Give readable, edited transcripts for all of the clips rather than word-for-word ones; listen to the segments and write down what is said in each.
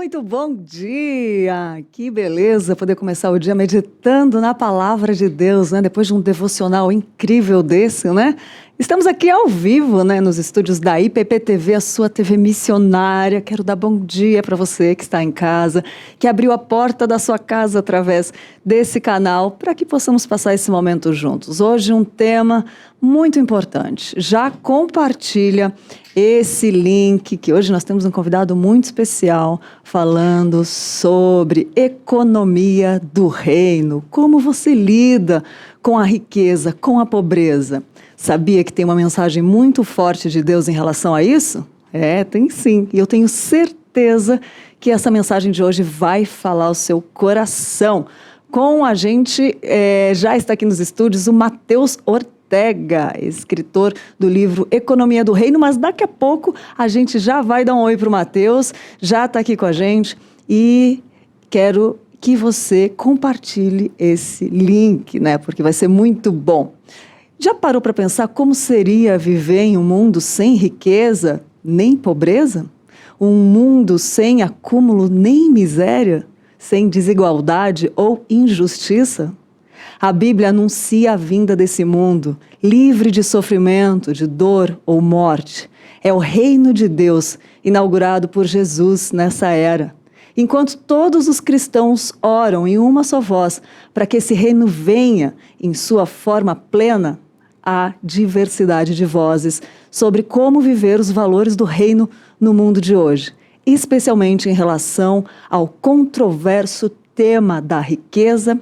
Muito bom dia! Que beleza poder começar o dia meditando na palavra de Deus, né? Depois de um devocional incrível desse, né? Estamos aqui ao vivo, né? Nos estúdios da IPP-TV, a sua TV missionária. Quero dar bom dia para você que está em casa, que abriu a porta da sua casa através desse canal, para que possamos passar esse momento juntos. Hoje um tema muito importante. Já compartilha esse link, que hoje nós temos um convidado muito especial falando sobre economia do reino. Como você lida com a riqueza, com a pobreza. Sabia que tem uma mensagem muito forte de Deus em relação a isso? Tem sim. E eu tenho certeza que essa mensagem de hoje vai falar ao seu coração. Com a gente, já está aqui nos estúdios o Matheus Ortega, escritor do livro Economia do Reino, mas daqui a pouco a gente já vai dar um oi para o Matheus, já está aqui com a gente e quero que você compartilhe esse link, né? Porque vai ser muito bom. Já parou para pensar como seria viver em um mundo sem riqueza nem pobreza? Um mundo sem acúmulo nem miséria? Sem desigualdade ou injustiça? A Bíblia anuncia a vinda desse mundo, livre de sofrimento, de dor ou morte. É o reino de Deus, inaugurado por Jesus nessa era. Enquanto todos os cristãos oram em uma só voz para que esse reino venha em sua forma plena, há diversidade de vozes sobre como viver os valores do reino no mundo de hoje, especialmente em relação ao controverso tema da riqueza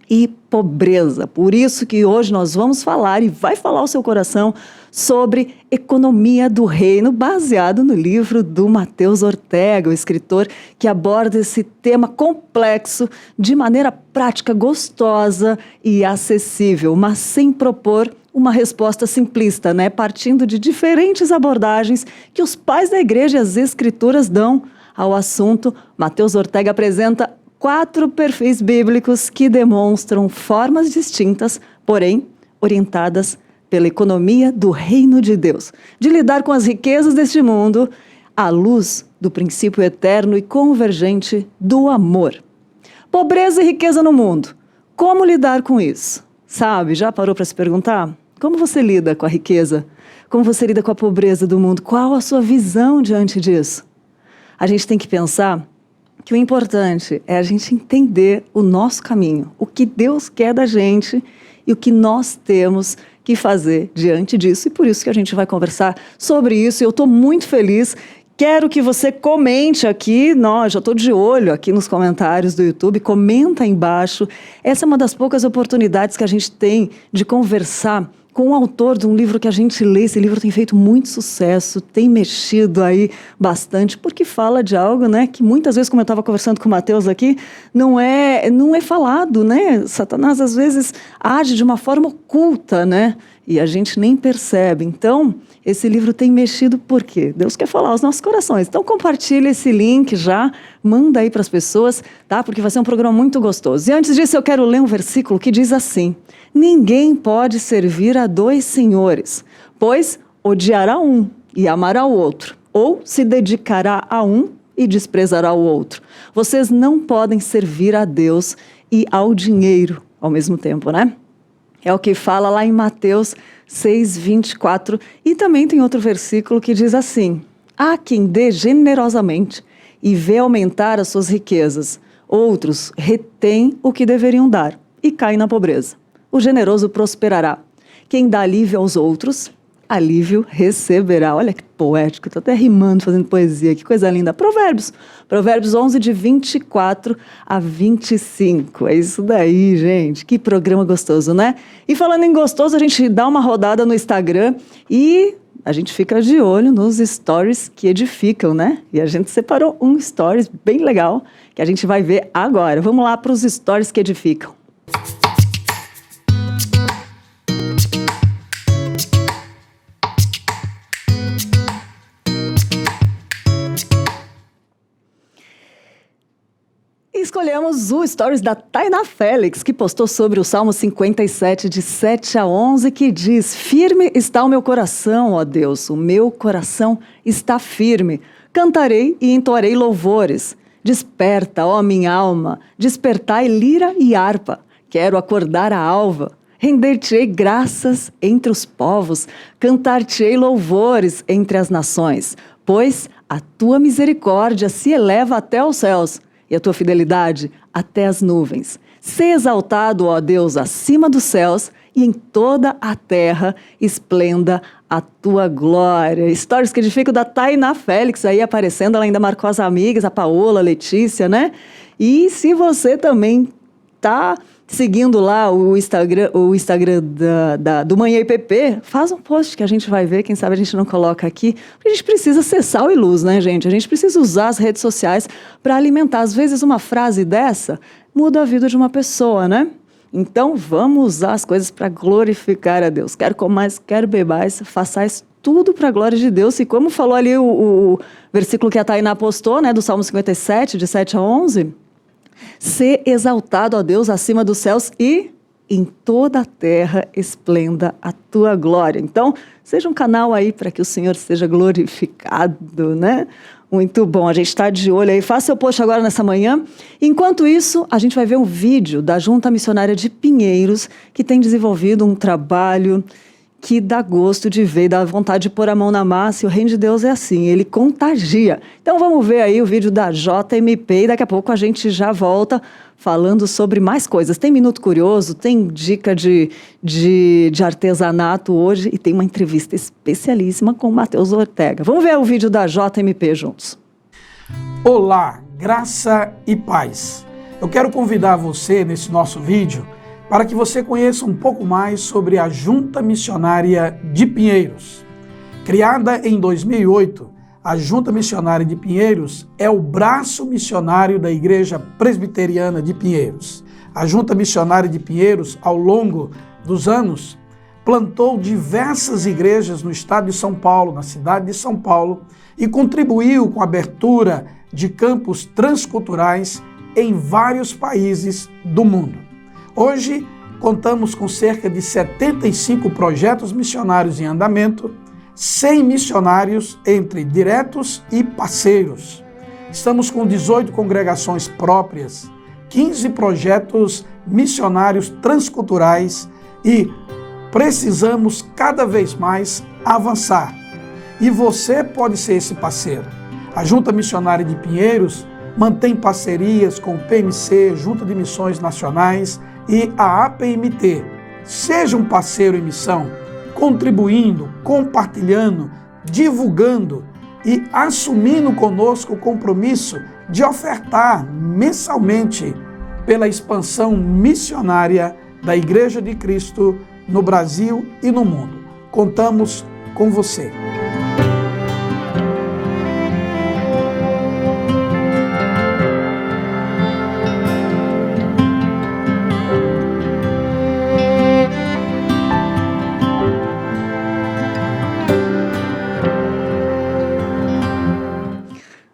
e pobreza. Por isso que hoje nós vamos falar e vai falar ao seu coração sobre economia do reino, baseado no livro do Matheus Ortega, o escritor que aborda esse tema complexo de maneira prática, gostosa e acessível, mas sem propor uma resposta simplista, né? Partindo de diferentes abordagens que os pais da igreja e as escrituras dão ao assunto. Matheus Ortega apresenta 4 perfis bíblicos que demonstram formas distintas, porém orientadas pela economia do reino de Deus, de lidar com as riquezas deste mundo à luz do princípio eterno e convergente do amor. Pobreza e riqueza no mundo. Como lidar com isso? Sabe, já parou para se perguntar? Como você lida com a riqueza? Como você lida com a pobreza do mundo? Qual a sua visão diante disso? A gente tem que pensar que o importante é a gente entender o nosso caminho, o que Deus quer da gente e o que nós temos que fazer diante disso. E por isso que a gente vai conversar sobre isso. Eu estou muito feliz. Quero que você comente aqui, já estou de olho aqui nos comentários do YouTube, comenta aí embaixo. Essa é uma das poucas oportunidades que a gente tem de conversar com o autor de um livro que a gente lê. Esse livro tem feito muito sucesso, tem mexido aí bastante, porque fala de algo, né, que muitas vezes, como eu estava conversando com o Matheus aqui, não é falado, né? Satanás às vezes age de uma forma oculta, né? E a gente nem percebe. Então, esse livro tem mexido por quê? Deus quer falar aos nossos corações. Então, compartilha esse link já, manda aí para as pessoas, tá? Porque vai ser um programa muito gostoso. E antes disso, eu quero ler um versículo que diz assim: ninguém pode servir a 2 senhores, pois odiará um e amará o outro, ou se dedicará a um e desprezará o outro. Vocês não podem servir a Deus e ao dinheiro ao mesmo tempo, né? É o que fala lá em Mateus 6:24. E também tem outro versículo que diz assim: há quem dê generosamente e vê aumentar as suas riquezas. Outros retêm o que deveriam dar e caem na pobreza. O generoso prosperará. Quem dá alívio aos outros, alívio receberá. Olha que poético, estou até rimando, fazendo poesia, que coisa linda. Provérbios 11, de 24 a 25. É isso daí, gente. Que programa gostoso, né? E falando em gostoso, a gente dá uma rodada no Instagram e a gente fica de olho nos stories que edificam, né? E a gente separou um stories bem legal que a gente vai ver agora. Vamos lá para os stories que edificam. Escolhemos o Stories da Tainá Félix, que postou sobre o Salmo 57, de 7 a 11, que diz: firme está o meu coração, ó Deus, o meu coração está firme. Cantarei e entoarei louvores. Desperta, ó minha alma, despertai lira e harpa. Quero acordar a alva. Render-te-ei graças entre os povos, cantar-te-ei louvores entre as nações, pois a tua misericórdia se eleva até os céus e a tua fidelidade até as nuvens. Sê exaltado, ó Deus, acima dos céus e em toda a terra esplenda a tua glória. Stories que edificam da Tainá Félix aí aparecendo, ela ainda marcou as amigas, a Paola, a Letícia, né? E se você também tá seguindo lá o Instagram do Manhã IPP, faz um post que a gente vai ver, quem sabe a gente não coloca aqui, porque a gente precisa ser sal e luz, né, gente? A gente precisa usar as redes sociais para alimentar. Às vezes uma frase dessa muda a vida de uma pessoa, né? Então, vamos usar as coisas para glorificar a Deus. Quer comais, quer bebais, façais tudo para a glória de Deus. E como falou ali o versículo que a Tainá postou, né, do Salmo 57, de 7 a 11, ser exaltado, ó Deus, acima dos céus e em toda a terra esplenda a tua glória. Então, seja um canal aí para que o Senhor seja glorificado, né? Muito bom, a gente está de olho aí. Faça seu post agora nessa manhã. Enquanto isso, a gente vai ver um vídeo da Junta Missionária de Pinheiros, que tem desenvolvido um trabalho que dá gosto de ver, dá vontade de pôr a mão na massa, e o reino de Deus é assim, ele contagia. Então vamos ver aí o vídeo da JMP e daqui a pouco a gente já volta falando sobre mais coisas. Tem Minuto Curioso, tem dica de artesanato hoje e tem uma entrevista especialíssima com o Matheus Ortega. Vamos ver o vídeo da JMP juntos. Olá, graça e paz. Eu quero convidar você nesse nosso vídeo para que você conheça um pouco mais sobre a Junta Missionária de Pinheiros. Criada em 2008, a Junta Missionária de Pinheiros é o braço missionário da Igreja Presbiteriana de Pinheiros. A Junta Missionária de Pinheiros, ao longo dos anos, plantou diversas igrejas no estado de São Paulo, na cidade de São Paulo, e contribuiu com a abertura de campos transculturais em vários países do mundo. Hoje, contamos com cerca de 75 projetos missionários em andamento, 100 missionários entre diretos e parceiros. Estamos com 18 congregações próprias, 15 projetos missionários transculturais e precisamos cada vez mais avançar. E você pode ser esse parceiro. A Junta Missionária de Pinheiros mantém parcerias com o PMC, Junta de Missões Nacionais, e a APMT. Seja um parceiro em missão, contribuindo, compartilhando, divulgando e assumindo conosco o compromisso de ofertar mensalmente pela expansão missionária da Igreja de Cristo no Brasil e no mundo. Contamos com você.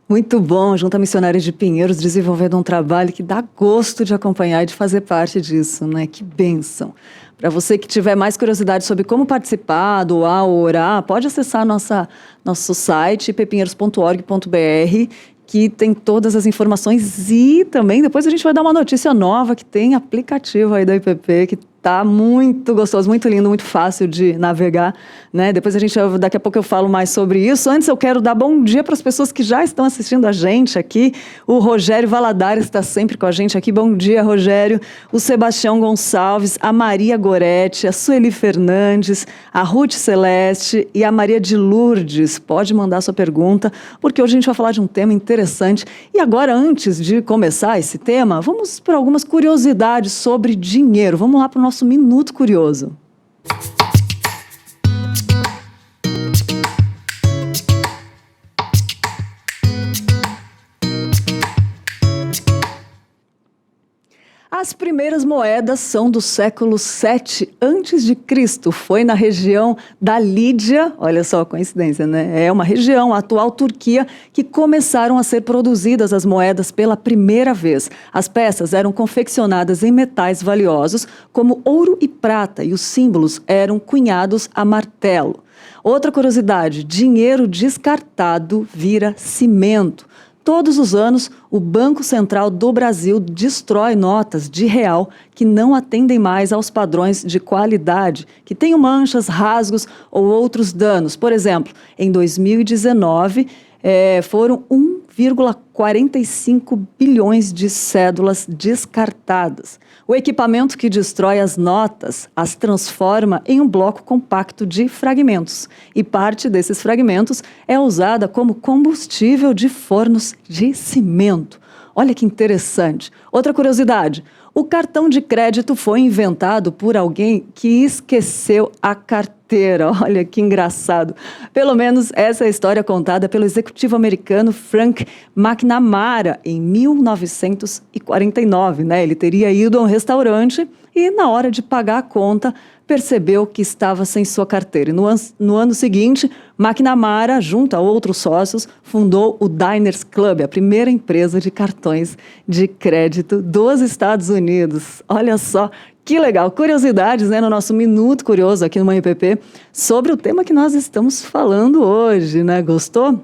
Muito bom, Junta Missionária de Pinheiros desenvolvendo um trabalho que dá gosto de acompanhar e de fazer parte disso, né? Que bênção. Para você que tiver mais curiosidade sobre como participar, doar ou orar, pode acessar nosso site, ppinheiros.org.br, que tem todas as informações e também depois a gente vai dar uma notícia nova que tem aplicativo aí da IPP que tá muito gostoso, muito lindo, muito fácil de navegar, né? Daqui a pouco eu falo mais sobre isso. Antes eu quero dar bom dia para as pessoas que já estão assistindo a gente aqui. O Rogério Valadares está sempre com a gente aqui. Bom dia, Rogério. O Sebastião Gonçalves, a Maria Goretti, a Sueli Fernandes, a Ruth Celeste e a Maria de Lourdes. Pode mandar sua pergunta, porque hoje a gente vai falar de um tema interessante. E agora, antes de começar esse tema, vamos para algumas curiosidades sobre dinheiro. Vamos lá para o nosso Minuto Curioso. As primeiras moedas são do século 7 a.C. Foi na região da Lídia, olha só a coincidência, né? É uma região, a atual Turquia, que começaram a ser produzidas as moedas pela primeira vez. As peças eram confeccionadas em metais valiosos, como ouro e prata, e os símbolos eram cunhados a martelo. Outra curiosidade, dinheiro descartado vira cimento. Todos os anos, o Banco Central do Brasil destrói notas de real que não atendem mais aos padrões de qualidade, que tenham manchas, rasgos ou outros danos. Por exemplo, em 2019, foram 1,45 bilhões de cédulas descartadas. O equipamento que destrói as notas as transforma em um bloco compacto de fragmentos. E parte desses fragmentos é usada como combustível de fornos de cimento. Olha que interessante. Outra curiosidade. O cartão de crédito foi inventado por alguém que esqueceu a carteira. Olha que engraçado. Pelo menos essa é a história contada pelo executivo americano Frank McNamara em 1949. Ele teria ido a um restaurante e, na hora de pagar a conta, percebeu que estava sem sua carteira. E no ano seguinte, McNamara, junto a outros sócios, fundou o Diners Club, a primeira empresa de cartões de crédito dos Estados Unidos. Olha só que legal. Curiosidades, no nosso Minuto Curioso aqui no Manhã IPP sobre o tema que nós estamos falando hoje, Gostou?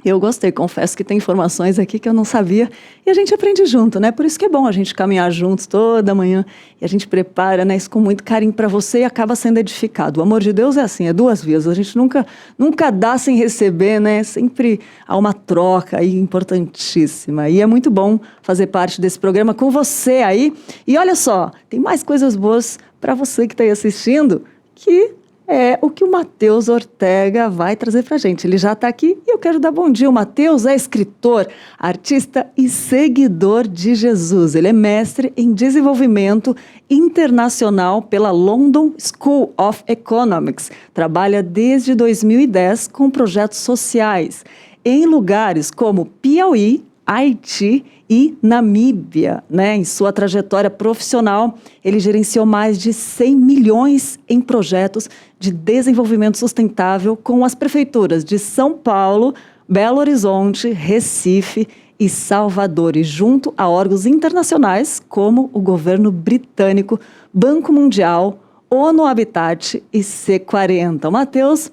Eu gostei, confesso que tem informações aqui que eu não sabia e a gente aprende junto, Por isso que é bom a gente caminhar juntos toda manhã e a gente prepara, isso com muito carinho para você e acaba sendo edificado. O amor de Deus é assim, é duas vias, a gente nunca dá sem receber, Sempre há uma troca aí importantíssima e é muito bom fazer parte desse programa com você aí. E olha só, tem mais coisas boas para você que está aí assistindo, que é o que o Matheus Ortega vai trazer para a gente. Ele já está aqui e eu quero dar bom dia. O Matheus é escritor, artista e seguidor de Jesus. Ele é mestre em desenvolvimento internacional pela London School of Economics. Trabalha desde 2010 com projetos sociais em lugares como Piauí, Haiti e Namíbia, Em sua trajetória profissional, ele gerenciou mais de 100 milhões em projetos de desenvolvimento sustentável com as prefeituras de São Paulo, Belo Horizonte, Recife e Salvador, e junto a órgãos internacionais como o governo britânico, Banco Mundial, ONU Habitat e C40. O Matheus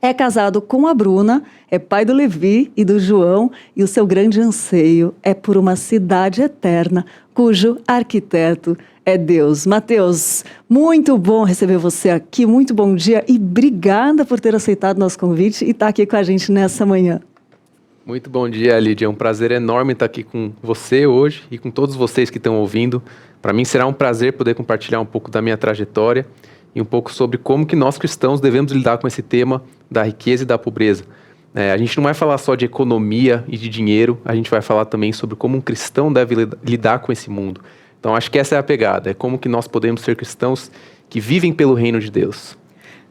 é casado com a Bruna, é pai do Levi e do João, e o seu grande anseio é por uma cidade eterna, cujo arquiteto é Deus. Matheus, muito bom receber você aqui, muito bom dia e obrigada por ter aceitado nosso convite e estar aqui com a gente nessa manhã. Muito bom dia, Lídia. É um prazer enorme estar aqui com você hoje e com todos vocês que estão ouvindo. Para mim será um prazer poder compartilhar um pouco da minha trajetória e um pouco sobre como que nós cristãos devemos lidar com esse tema da riqueza e da pobreza. A gente não vai falar só de economia e de dinheiro, a gente vai falar também sobre como um cristão deve lidar com esse mundo. Então acho que essa é a pegada, é como que nós podemos ser cristãos que vivem pelo reino de Deus.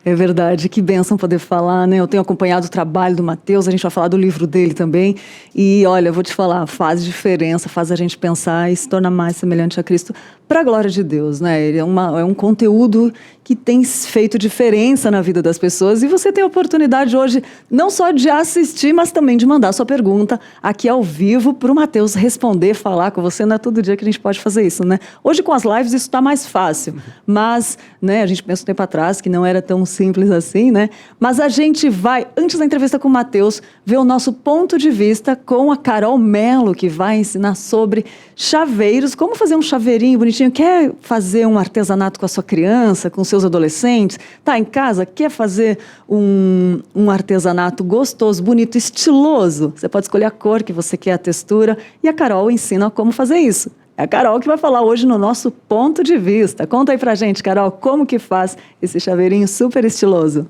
É verdade, que bênção poder falar, Eu tenho acompanhado o trabalho do Matheus, a gente vai falar do livro dele também. E olha, eu vou te falar, faz diferença, faz a gente pensar e se tornar mais semelhante a Cristo para a glória de Deus, Ele é um conteúdo que tem feito diferença na vida das pessoas e você tem a oportunidade hoje não só de assistir, mas também de mandar sua pergunta aqui ao vivo para o Matheus responder, falar com você. Não é todo dia que a gente pode fazer isso, Hoje com as lives isso está mais fácil, mas a gente pensa um tempo atrás que não era tão simples assim, Mas a gente vai, antes da entrevista com o Matheus, ver o nosso ponto de vista com a Carol Mello, que vai ensinar sobre chaveiros, como fazer um chaveirinho bonitinho. Quer fazer um artesanato com a sua criança, com seus adolescentes? Tá em casa? Quer fazer um artesanato gostoso, bonito, estiloso? Você pode escolher a cor que você quer, a textura, e a Carol ensina como fazer isso. É a Carol que vai falar hoje no nosso ponto de vista. Conta aí pra gente, Carol, como que faz esse chaveirinho super estiloso?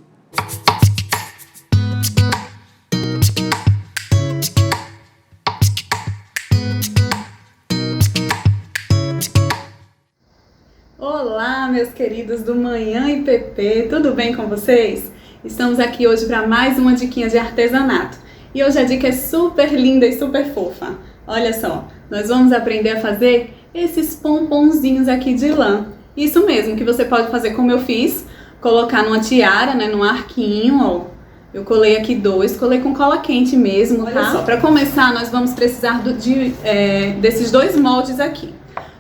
Olá, meus queridos do Manhã IPP, tudo bem com vocês? Estamos aqui hoje para mais uma diquinha de artesanato. E hoje a dica é super linda e super fofa. Olha só, nós vamos aprender a fazer esses pomponzinhos aqui de lã. Isso mesmo, que você pode fazer como eu fiz, colocar numa tiara, num arquinho, ó. Eu colei aqui dois, colei com cola quente mesmo, tá? Olha só, para começar nós vamos precisar desses dois moldes aqui.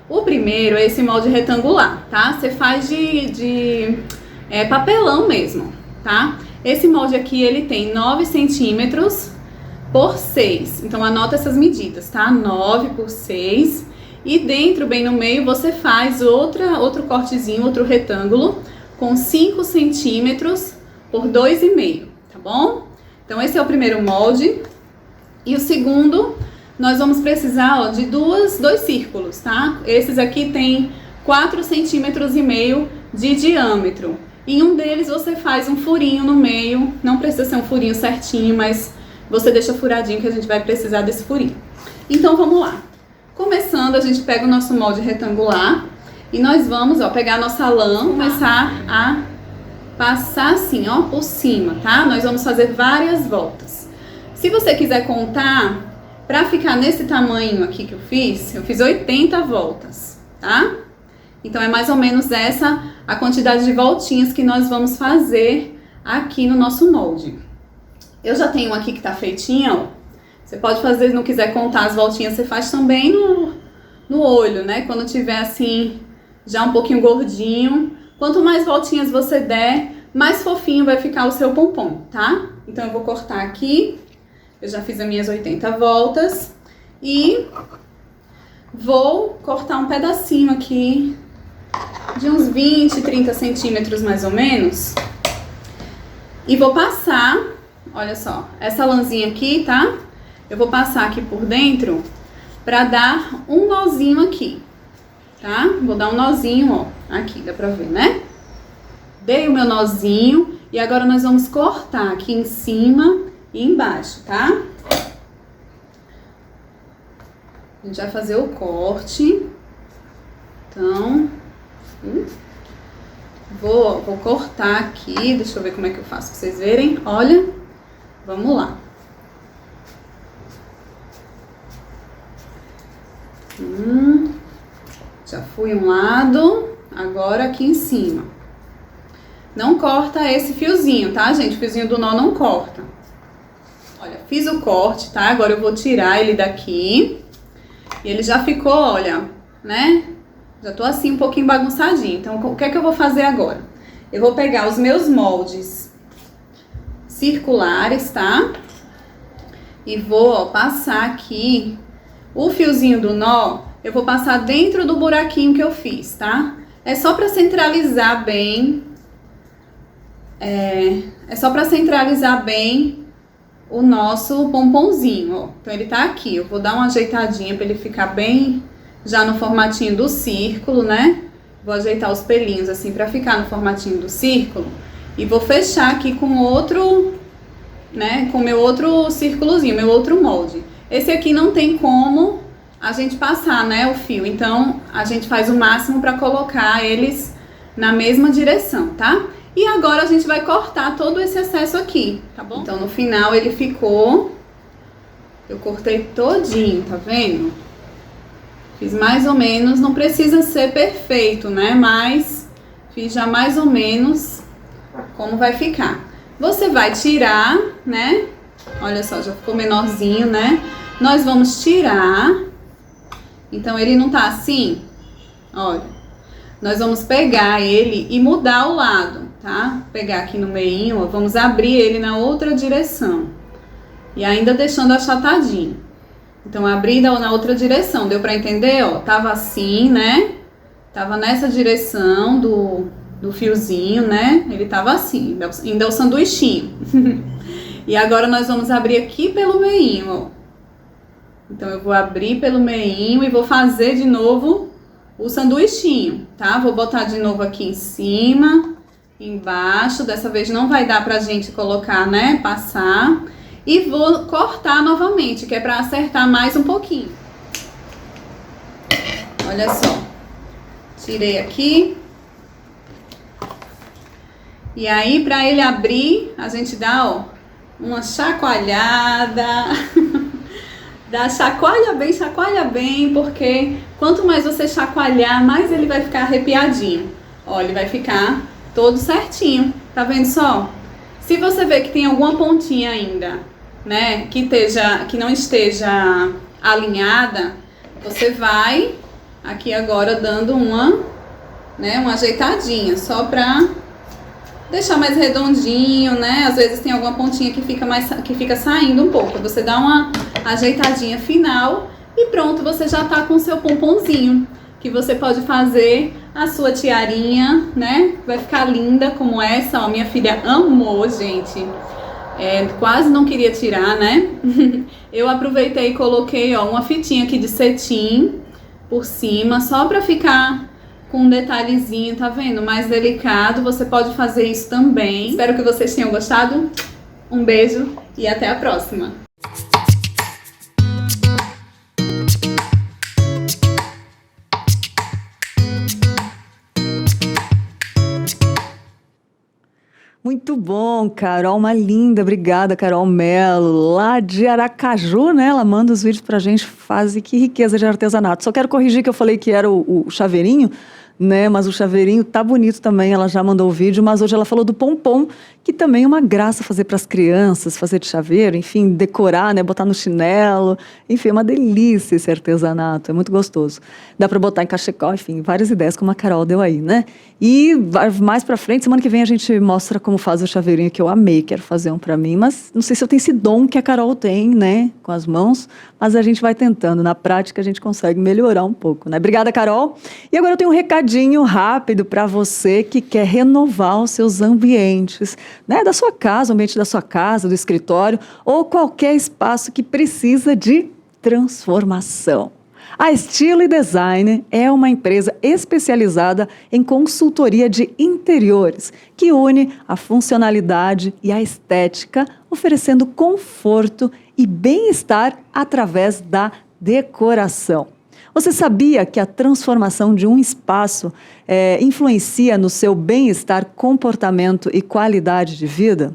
O primeiro é esse molde retangular, tá? Você faz de papelão mesmo, tá? Esse molde aqui, ele tem 9 centímetros por 6. Então anota essas medidas, tá? 9 por 6. E dentro, bem no meio, você faz outro cortezinho, outro retângulo com 5 centímetros por 2,5, tá bom? Então esse é o primeiro molde. E o segundo, nós vamos precisar, ó, de dois círculos, tá? Esses aqui tem 4,5 centímetros de diâmetro. Em um deles você faz um furinho no meio, não precisa ser um furinho certinho, mas você deixa furadinho que a gente vai precisar desse furinho. Então vamos lá. Começando, a gente pega o nosso molde retangular e nós vamos, ó, pegar a nossa lã, começar a passar assim, ó, por cima, tá? Nós vamos fazer várias voltas. Se você quiser contar, pra ficar nesse tamanho aqui que eu fiz 80 voltas, tá? Então é mais ou menos essa a quantidade de voltinhas que nós vamos fazer aqui no nosso molde. Eu já tenho aqui que tá feitinha, ó. Você pode fazer, se não quiser contar as voltinhas, você faz também no olho, né? Quando tiver assim, já um pouquinho gordinho. Quanto mais voltinhas você der, mais fofinho vai ficar o seu pompom, tá? Então eu vou cortar aqui. Eu já fiz as minhas 80 voltas. E vou cortar um pedacinho aqui de uns 20, 30 centímetros mais ou menos. E vou passar, olha só, essa lãzinha aqui, tá? Eu vou passar aqui por dentro pra dar um nozinho aqui, tá? Vou dar um nozinho, ó, aqui, dá pra ver, né? Dei o meu nozinho e agora nós vamos cortar aqui em cima e embaixo, tá? A gente vai fazer o corte. Então, vou cortar aqui, deixa eu ver como é que eu faço pra vocês verem. Olha, vamos lá. Já fui um lado, agora aqui em cima. Não corta esse fiozinho, tá, gente? O fiozinho do nó não corta. Olha, fiz o corte, tá? Agora eu vou tirar ele daqui. E ele já ficou, olha, né? Já tô assim um pouquinho bagunçadinho. Então, o que é que eu vou fazer agora? Eu vou pegar os meus moldes circulares, tá? E vou, ó, passar aqui o fiozinho do nó. Eu vou passar dentro do buraquinho que eu fiz, tá? É só pra centralizar bem. É só pra centralizar bem o nosso pomponzinho, ó. Então ele tá aqui. Eu vou dar uma ajeitadinha pra ele ficar bem já no formatinho do círculo, né? Vou ajeitar os pelinhos assim pra ficar no formatinho do círculo. E vou fechar aqui com outro, né? Com meu outro círculozinho, meu outro molde. Esse aqui não tem como a gente passar, né, o fio. Então, a gente faz o máximo pra colocar eles na mesma direção, tá? E agora a gente vai cortar todo esse excesso aqui, tá bom? Então, no final ele ficou... Eu cortei todinho, tá vendo? Fiz mais ou menos, não precisa ser perfeito, né? Mas fiz já mais ou menos como vai ficar. Você vai tirar, né? Olha só, já ficou menorzinho, né? Nós vamos tirar. Então, ele não tá assim, olha. Nós vamos pegar ele e mudar o lado, tá? Pegar aqui no meinho, ó, vamos abrir ele na outra direção. E ainda deixando achatadinho. Então, abrir na outra direção, deu pra entender, ó? Tava assim, né? Tava nessa direção do fiozinho, né? Ele tava assim, ainda é o sanduichinho. E agora nós vamos abrir aqui pelo meinho, ó. Então, eu vou abrir pelo meinho e vou fazer de novo o sanduichinho, tá? Vou botar de novo aqui em cima, embaixo. Dessa vez não vai dar pra gente colocar, né? Passar. E vou cortar novamente, que é pra acertar mais um pouquinho. Olha só. Tirei aqui. E aí, pra ele abrir, a gente dá, ó, uma chacoalhada. Chacoalha bem, porque quanto mais você chacoalhar, mais ele vai ficar arrepiadinho. Ó, ele vai ficar todo certinho. Tá vendo só? Se você ver que tem alguma pontinha ainda, né, que não esteja alinhada, você vai aqui agora dando uma ajeitadinha, só pra deixar mais redondinho, né? Às vezes tem alguma pontinha que fica saindo um pouco. Você dá uma ajeitadinha final e pronto, você já tá com o seu pomponzinho, que você pode fazer a sua tiarinha, né? Vai ficar linda como essa, ó. Minha filha amou, gente. Quase não queria tirar, né? Eu aproveitei e coloquei, ó, uma fitinha aqui de cetim por cima, só pra ficar com um detalhezinho, tá vendo? Mais delicado. Você pode fazer isso também. Espero que vocês tenham gostado. Um beijo e até a próxima. Muito bom, Carol, uma linda, obrigada, Carol Melo, lá de Aracaju, né? Ela manda os vídeos pra gente, que riqueza de artesanato. Só quero corrigir que eu falei que era o chaveirinho, né? Mas o chaveirinho tá bonito também, ela já mandou o vídeo, mas hoje ela falou do pompom, que também é uma graça fazer para as crianças, fazer de chaveiro, enfim, decorar, né? Botar no chinelo, enfim, é uma delícia esse artesanato, é muito gostoso. Dá para botar em cachecol, enfim, várias ideias como a Carol deu aí, né? E mais para frente, semana que vem a gente mostra como faz o chaveirinho, que eu amei, quero fazer um para mim, mas não sei se eu tenho esse dom que a Carol tem, né? Com as mãos, mas a gente vai tentando, na prática a gente consegue melhorar um pouco, né? Obrigada, Carol. E agora eu tenho um recadinho rápido para você que quer renovar os seus ambientes, né, da sua casa, o ambiente da sua casa, do escritório ou qualquer espaço que precisa de transformação. A Estilo e Design é uma empresa especializada em consultoria de interiores, que une a funcionalidade e a estética, oferecendo conforto e bem-estar através da decoração. Você sabia que a transformação de um espaço influencia no seu bem-estar, comportamento e qualidade de vida?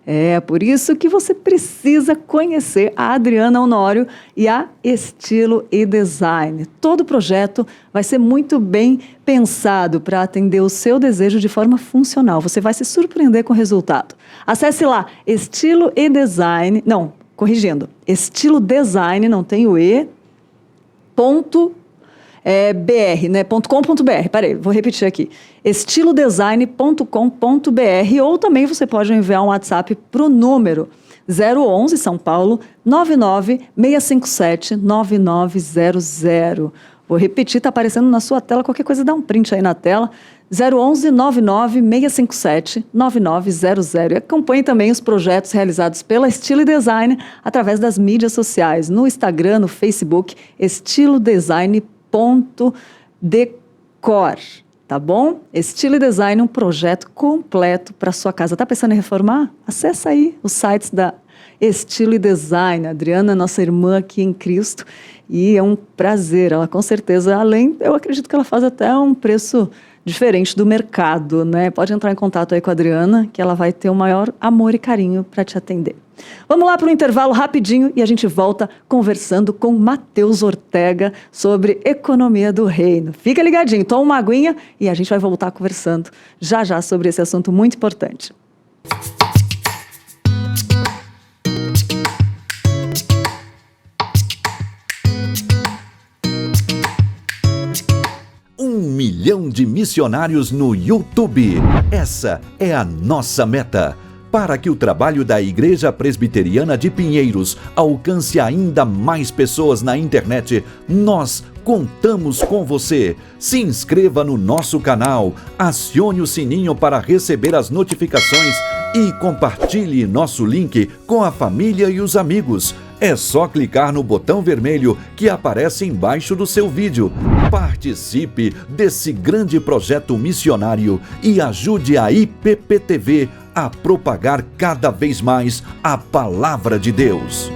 É por isso que você precisa conhecer a Adriana Honório e a Estilo e Design. Todo projeto vai ser muito bem pensado para atender o seu desejo de forma funcional. Você vai se surpreender com o resultado. Acesse lá, Estilo e Design, não, corrigindo, Estilo Design, não tem o E, .br, né? .com.br, peraí, vou repetir aqui, estilodesign.com.br, ou também você pode enviar um WhatsApp para o número 011 São Paulo 996579900. Vou repetir, está aparecendo na sua tela, qualquer coisa dá um print aí na tela, 011 99657 9900. E acompanhe também os projetos realizados pela Estilo e Design através das mídias sociais, no Instagram, no Facebook, estilodesign.decor, tá bom? Estilo e Design, um projeto completo para sua casa. Tá pensando em reformar? Acessa aí os sites da Estilo e Design. A Adriana, nossa irmã aqui em Cristo, e é um prazer. Ela com certeza, eu acredito que ela faz até um preço diferente do mercado, né? Pode entrar em contato aí com a Adriana, que ela vai ter o maior amor e carinho para te atender. Vamos lá para o intervalo rapidinho e a gente volta conversando com Matheus Ortega sobre economia do reino. Fica ligadinho, toma uma aguinha e a gente vai voltar conversando já sobre esse assunto muito importante. Milhão de missionários no YouTube. Essa é a nossa meta. Para que o trabalho da Igreja Presbiteriana de Pinheiros alcance ainda mais pessoas na internet, nós contamos com você. Se inscreva no nosso canal, acione o sininho para receber as notificações e compartilhe nosso link com a família e os amigos. É só clicar no botão vermelho que aparece embaixo do seu vídeo. Participe desse grande projeto missionário e ajude a IPPTV a propagar cada vez mais a palavra de Deus.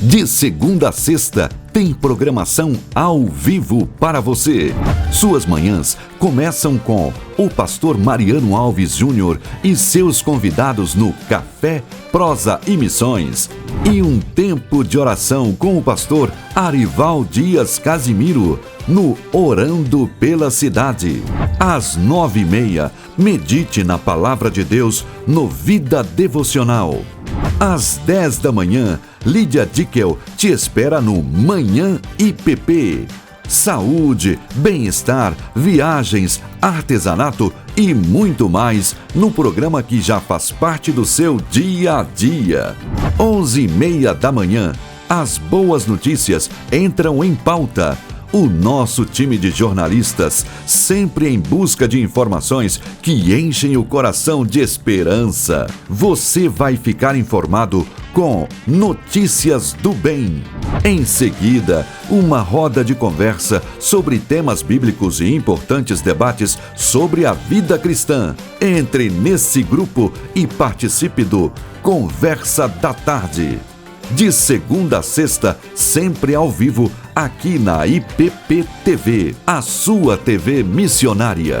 De segunda a sexta, tem programação ao vivo para você. Suas manhãs começam com o pastor Mariano Alves Júnior e seus convidados no Café, Prosa e Missões. E um tempo de oração com o pastor Arival Dias Casimiro, no Orando pela Cidade. Às 9h30, medite na Palavra de Deus no Vida Devocional. Às 10 da manhã, Lídia Dickel te espera no Manhã IPP. saúde, bem-estar, viagens, artesanato e muito mais no programa que já faz parte do seu dia a dia. 11h30 da manhã, as boas notícias entram em pauta. O nosso time de jornalistas, sempre em busca de informações que enchem o coração de esperança. Você vai ficar informado com Notícias do Bem. Em seguida, uma roda de conversa sobre temas bíblicos e importantes debates sobre a vida cristã. Entre nesse grupo e participe do Conversa da Tarde. De segunda a sexta, sempre ao vivo, aqui na IPP TV, a sua TV missionária.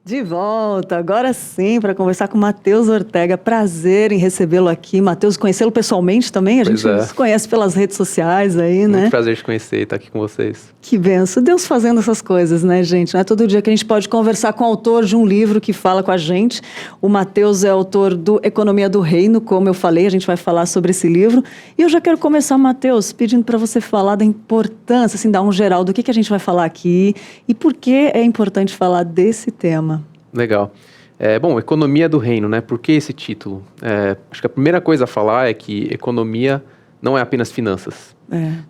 De volta, agora sim, para conversar com Matheus Ortega. Prazer em recebê-lo aqui. Matheus, conhecê-lo pessoalmente também? A gente se conhece pelas redes sociais aí, né? Muito prazer de conhecer e estar aqui com vocês. Que benção. Deus fazendo essas coisas, né, gente? Não é todo dia que a gente pode conversar com o autor de um livro que fala com a gente. O Matheus é autor do Economia do Reino, como eu falei, a gente vai falar sobre esse livro. E eu já quero começar, Matheus, pedindo para você falar da importância, assim, dar um geral do que a gente vai falar aqui e por que é importante falar desse tema. Legal. Bom, Economia do Reino, né? Por que esse título? Acho que a primeira coisa a falar é que economia não é apenas finanças,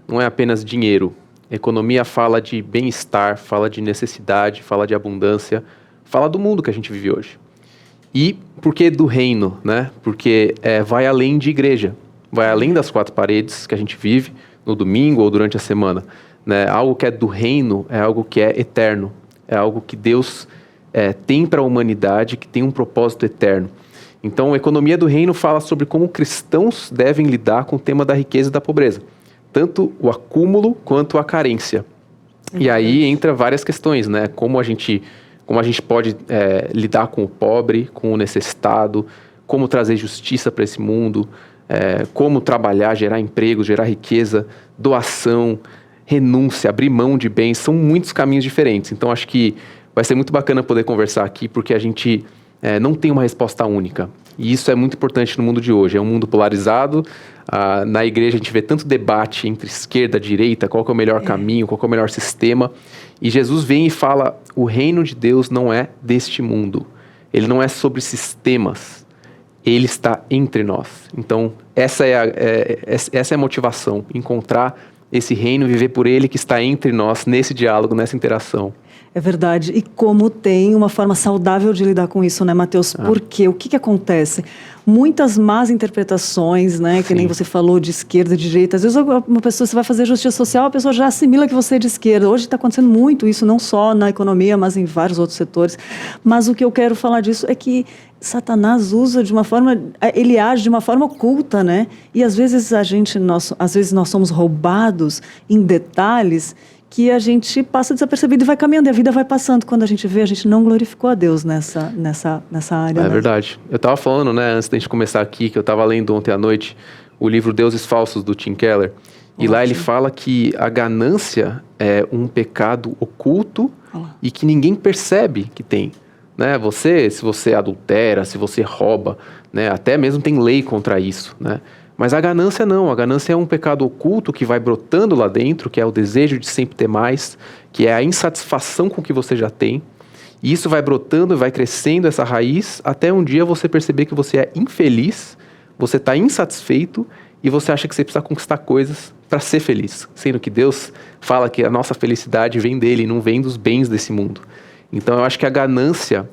não é apenas dinheiro. Economia fala de bem-estar, fala de necessidade, fala de abundância, fala do mundo que a gente vive hoje. E por que do reino, né? Porque vai além de igreja, vai além das quatro paredes que a gente vive no domingo ou durante a semana, né? Algo que é do reino é algo que é eterno, é algo que Deus tem para a humanidade, que tem um propósito eterno. Então, a Economia do Reino fala sobre como cristãos devem lidar com o tema da riqueza e da pobreza. Tanto o acúmulo quanto a carência. E aí entra várias questões, né? Como a gente pode lidar com o pobre, com o necessitado, como trazer justiça para esse mundo, como trabalhar, gerar emprego, gerar riqueza, doação, renúncia, abrir mão de bens. São muitos caminhos diferentes. Então, acho que vai ser muito bacana poder conversar aqui, porque a gente não tem uma resposta única. E isso é muito importante no mundo de hoje. É um mundo polarizado. Na igreja a gente vê tanto debate entre esquerda e direita, qual que é o melhor caminho, qual que é o melhor sistema. E Jesus vem e fala, o reino de Deus não é deste mundo. Ele não é sobre sistemas. Ele está entre nós. Então, essa é a motivação, encontrar esse reino, viver por ele que está entre nós, nesse diálogo, nessa interação. É verdade. E como tem uma forma saudável de lidar com isso, né, Matheus? Porque o que acontece? Muitas más interpretações, né? Que nem você falou, de esquerda, de direita. Às vezes uma pessoa, você vai fazer justiça social, a pessoa já assimila que você é de esquerda. Hoje está acontecendo muito isso, não só na economia, mas em vários outros setores. Mas o que eu quero falar disso é que Satanás usa de uma forma, ele age de uma forma oculta, né? E às vezes nós somos roubados em detalhes que a gente passa desapercebido e vai caminhando, e a vida vai passando. Quando a gente vê, a gente não glorificou a Deus nessa área. É verdade. Eu estava falando, né, antes da gente começar aqui, que eu estava lendo ontem à noite o livro Deuses Falsos, do Tim Keller. E lá ele fala que a ganância é um pecado oculto e que ninguém percebe que tem. Né? Se você adultera, se você rouba, né? Até mesmo tem lei contra isso, né? Mas a ganância não, a ganância é um pecado oculto que vai brotando lá dentro, que é o desejo de sempre ter mais, que é a insatisfação com o que você já tem. E isso vai brotando, vai crescendo essa raiz, até um dia você perceber que você é infeliz, você está insatisfeito e você acha que você precisa conquistar coisas para ser feliz. Sendo que Deus fala que a nossa felicidade vem dele, não vem dos bens desse mundo. Então eu acho que a ganância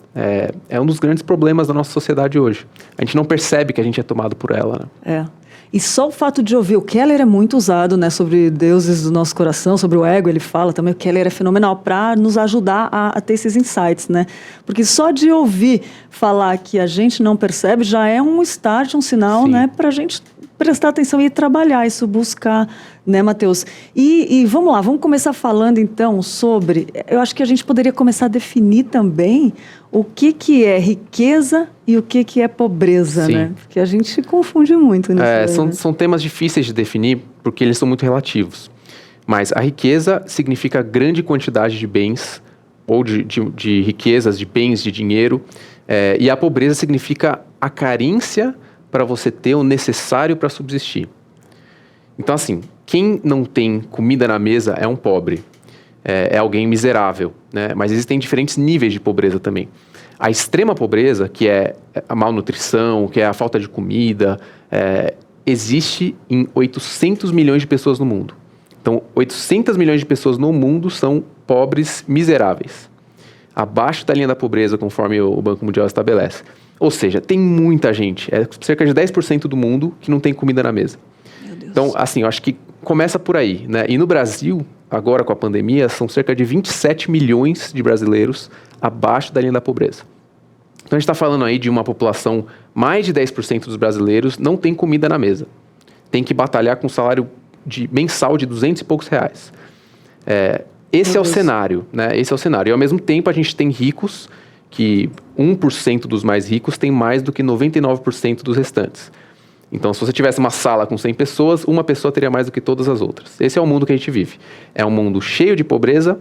é um dos grandes problemas da nossa sociedade hoje. A gente não percebe que a gente é tomado por ela, né? E só o fato de ouvir, o Keller é muito usado, né, sobre deuses do nosso coração, sobre o ego, ele fala também, o Keller é fenomenal para nos ajudar a ter esses insights, né? Porque só de ouvir falar que a gente não percebe já é um start, um sinal, né, para a gente prestar atenção e trabalhar isso, buscar, né, Matheus? E vamos lá, vamos começar falando então sobre, eu acho que a gente poderia começar a definir também o que é riqueza e o que é pobreza, né? Porque a gente confunde muito nisso. São temas difíceis de definir porque eles são muito relativos. Mas a riqueza significa grande quantidade de bens ou de riquezas, de bens, de dinheiro. E a pobreza significa a carência para você ter o necessário para subsistir. Então, assim, quem não tem comida na mesa é um pobre, é alguém miserável, né? Mas existem diferentes níveis de pobreza também. A extrema pobreza, que é a malnutrição, que é a falta de comida, existe em 800 milhões de pessoas no mundo. Então, 800 milhões de pessoas no mundo são pobres miseráveis, abaixo da linha da pobreza, conforme o Banco Mundial estabelece. Ou seja, tem muita gente, cerca de 10% do mundo que não tem comida na mesa. Meu Deus. Então, assim, eu acho que começa por aí, né? E no Brasil, agora com a pandemia, são cerca de 27 milhões de brasileiros abaixo da linha da pobreza. Então, a gente está falando aí de uma população, mais de 10% dos brasileiros não tem comida na mesa. Tem que batalhar com um salário mensal de 200 e poucos reais. Esse é o cenário, né? Esse é o cenário. E, ao mesmo tempo, a gente tem ricos que 1% dos mais ricos tem mais do que 99% dos restantes. Então, se você tivesse uma sala com 100 pessoas, uma pessoa teria mais do que todas as outras. Esse é o mundo que a gente vive. É um mundo cheio de pobreza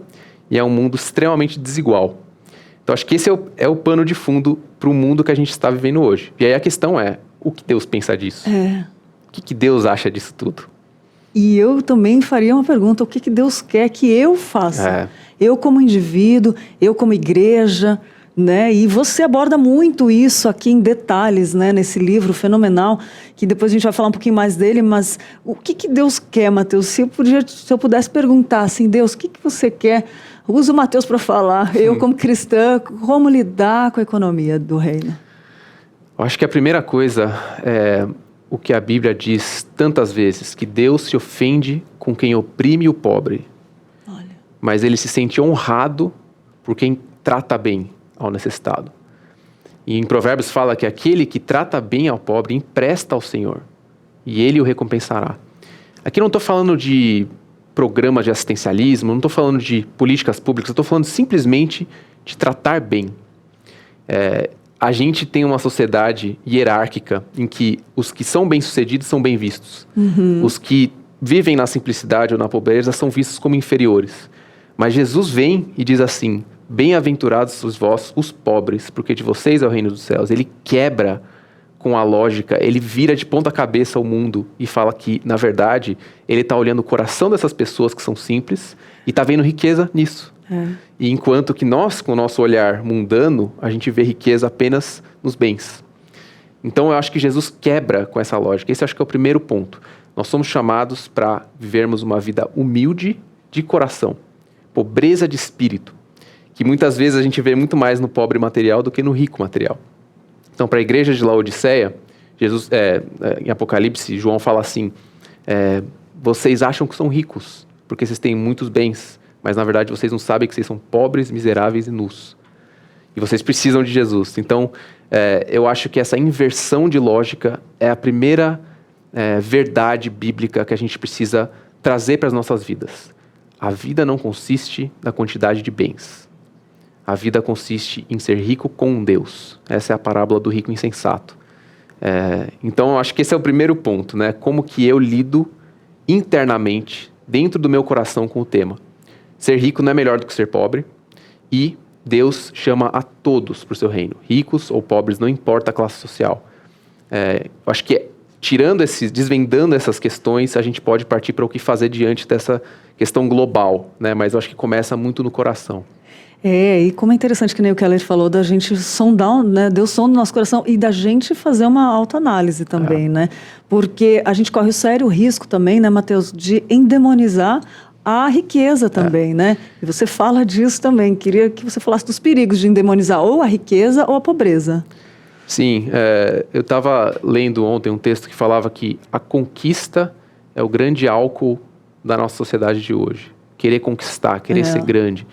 e é um mundo extremamente desigual. Então, acho que esse é o pano de fundo para o mundo que a gente está vivendo hoje. E aí a questão é, o que Deus pensa disso? O que Deus acha disso tudo? E eu também faria uma pergunta, o que Deus quer que eu faça? Eu como indivíduo, eu como igreja, né? E você aborda muito isso aqui em detalhes, né? Nesse livro fenomenal, que depois a gente vai falar um pouquinho mais dele, mas o que Deus quer, Mateus? Se eu pudesse perguntar assim, Deus, o que você quer? Usa o Mateus para falar, eu como cristã, como lidar com a economia do reino? Eu acho que a primeira coisa é o que a Bíblia diz tantas vezes, que Deus se ofende com quem oprime o pobre. Olha. Mas ele se sente honrado por quem trata bem ao necessitado. E em Provérbios fala que aquele que trata bem ao pobre empresta ao Senhor, e ele o recompensará. Aqui não estou falando de programas de assistencialismo, não estou falando de políticas públicas, estou falando simplesmente de tratar bem. A gente tem uma sociedade hierárquica em que os que são bem-sucedidos são bem vistos. Os que vivem na simplicidade ou na pobreza são vistos como inferiores. Mas Jesus vem e diz assim, bem-aventurados sois vós, os pobres, porque de vocês é o reino dos céus. Ele quebra com a lógica, ele vira de ponta cabeça o mundo e fala que, na verdade, ele está olhando o coração dessas pessoas que são simples e está vendo riqueza nisso. E enquanto que nós, com o nosso olhar mundano, a gente vê riqueza apenas nos bens. Então eu acho que Jesus quebra com essa lógica. Esse acho que é o primeiro ponto. Nós somos chamados para vivermos uma vida humilde de coração, pobreza de espírito, que muitas vezes a gente vê muito mais no pobre material do que no rico material. Então, para a igreja de Laodiceia, Jesus, em Apocalipse, João fala assim, vocês acham que são ricos, porque vocês têm muitos bens, mas na verdade vocês não sabem que vocês são pobres, miseráveis e nus. E vocês precisam de Jesus. Então, eu acho que essa inversão de lógica é a primeira verdade bíblica que a gente precisa trazer para as nossas vidas. A vida não consiste na quantidade de bens. A vida consiste em ser rico com Deus. Essa é a parábola do rico insensato. Então, eu acho que esse é o primeiro ponto, né? Como que eu lido internamente, dentro do meu coração, com o tema. Ser rico não é melhor do que ser pobre. E Deus chama a todos para o seu reino. Ricos ou pobres, não importa a classe social. Eu acho que desvendando essas questões, a gente pode partir para o que fazer diante dessa questão global, né? Mas eu acho que começa muito no coração. E como é interessante que nem o Keller falou, da gente sondar, né? Deus sonda o nosso coração e da gente fazer uma autoanálise também, né? Porque a gente corre o sério risco também, né, Mateus, de endemonizar a riqueza também, né? E você fala disso também. Queria que você falasse dos perigos de endemonizar ou a riqueza ou a pobreza. Sim, eu estava lendo ontem um texto que falava que a conquista é o grande álcool da nossa sociedade de hoje. Querer conquistar, querer ser grande.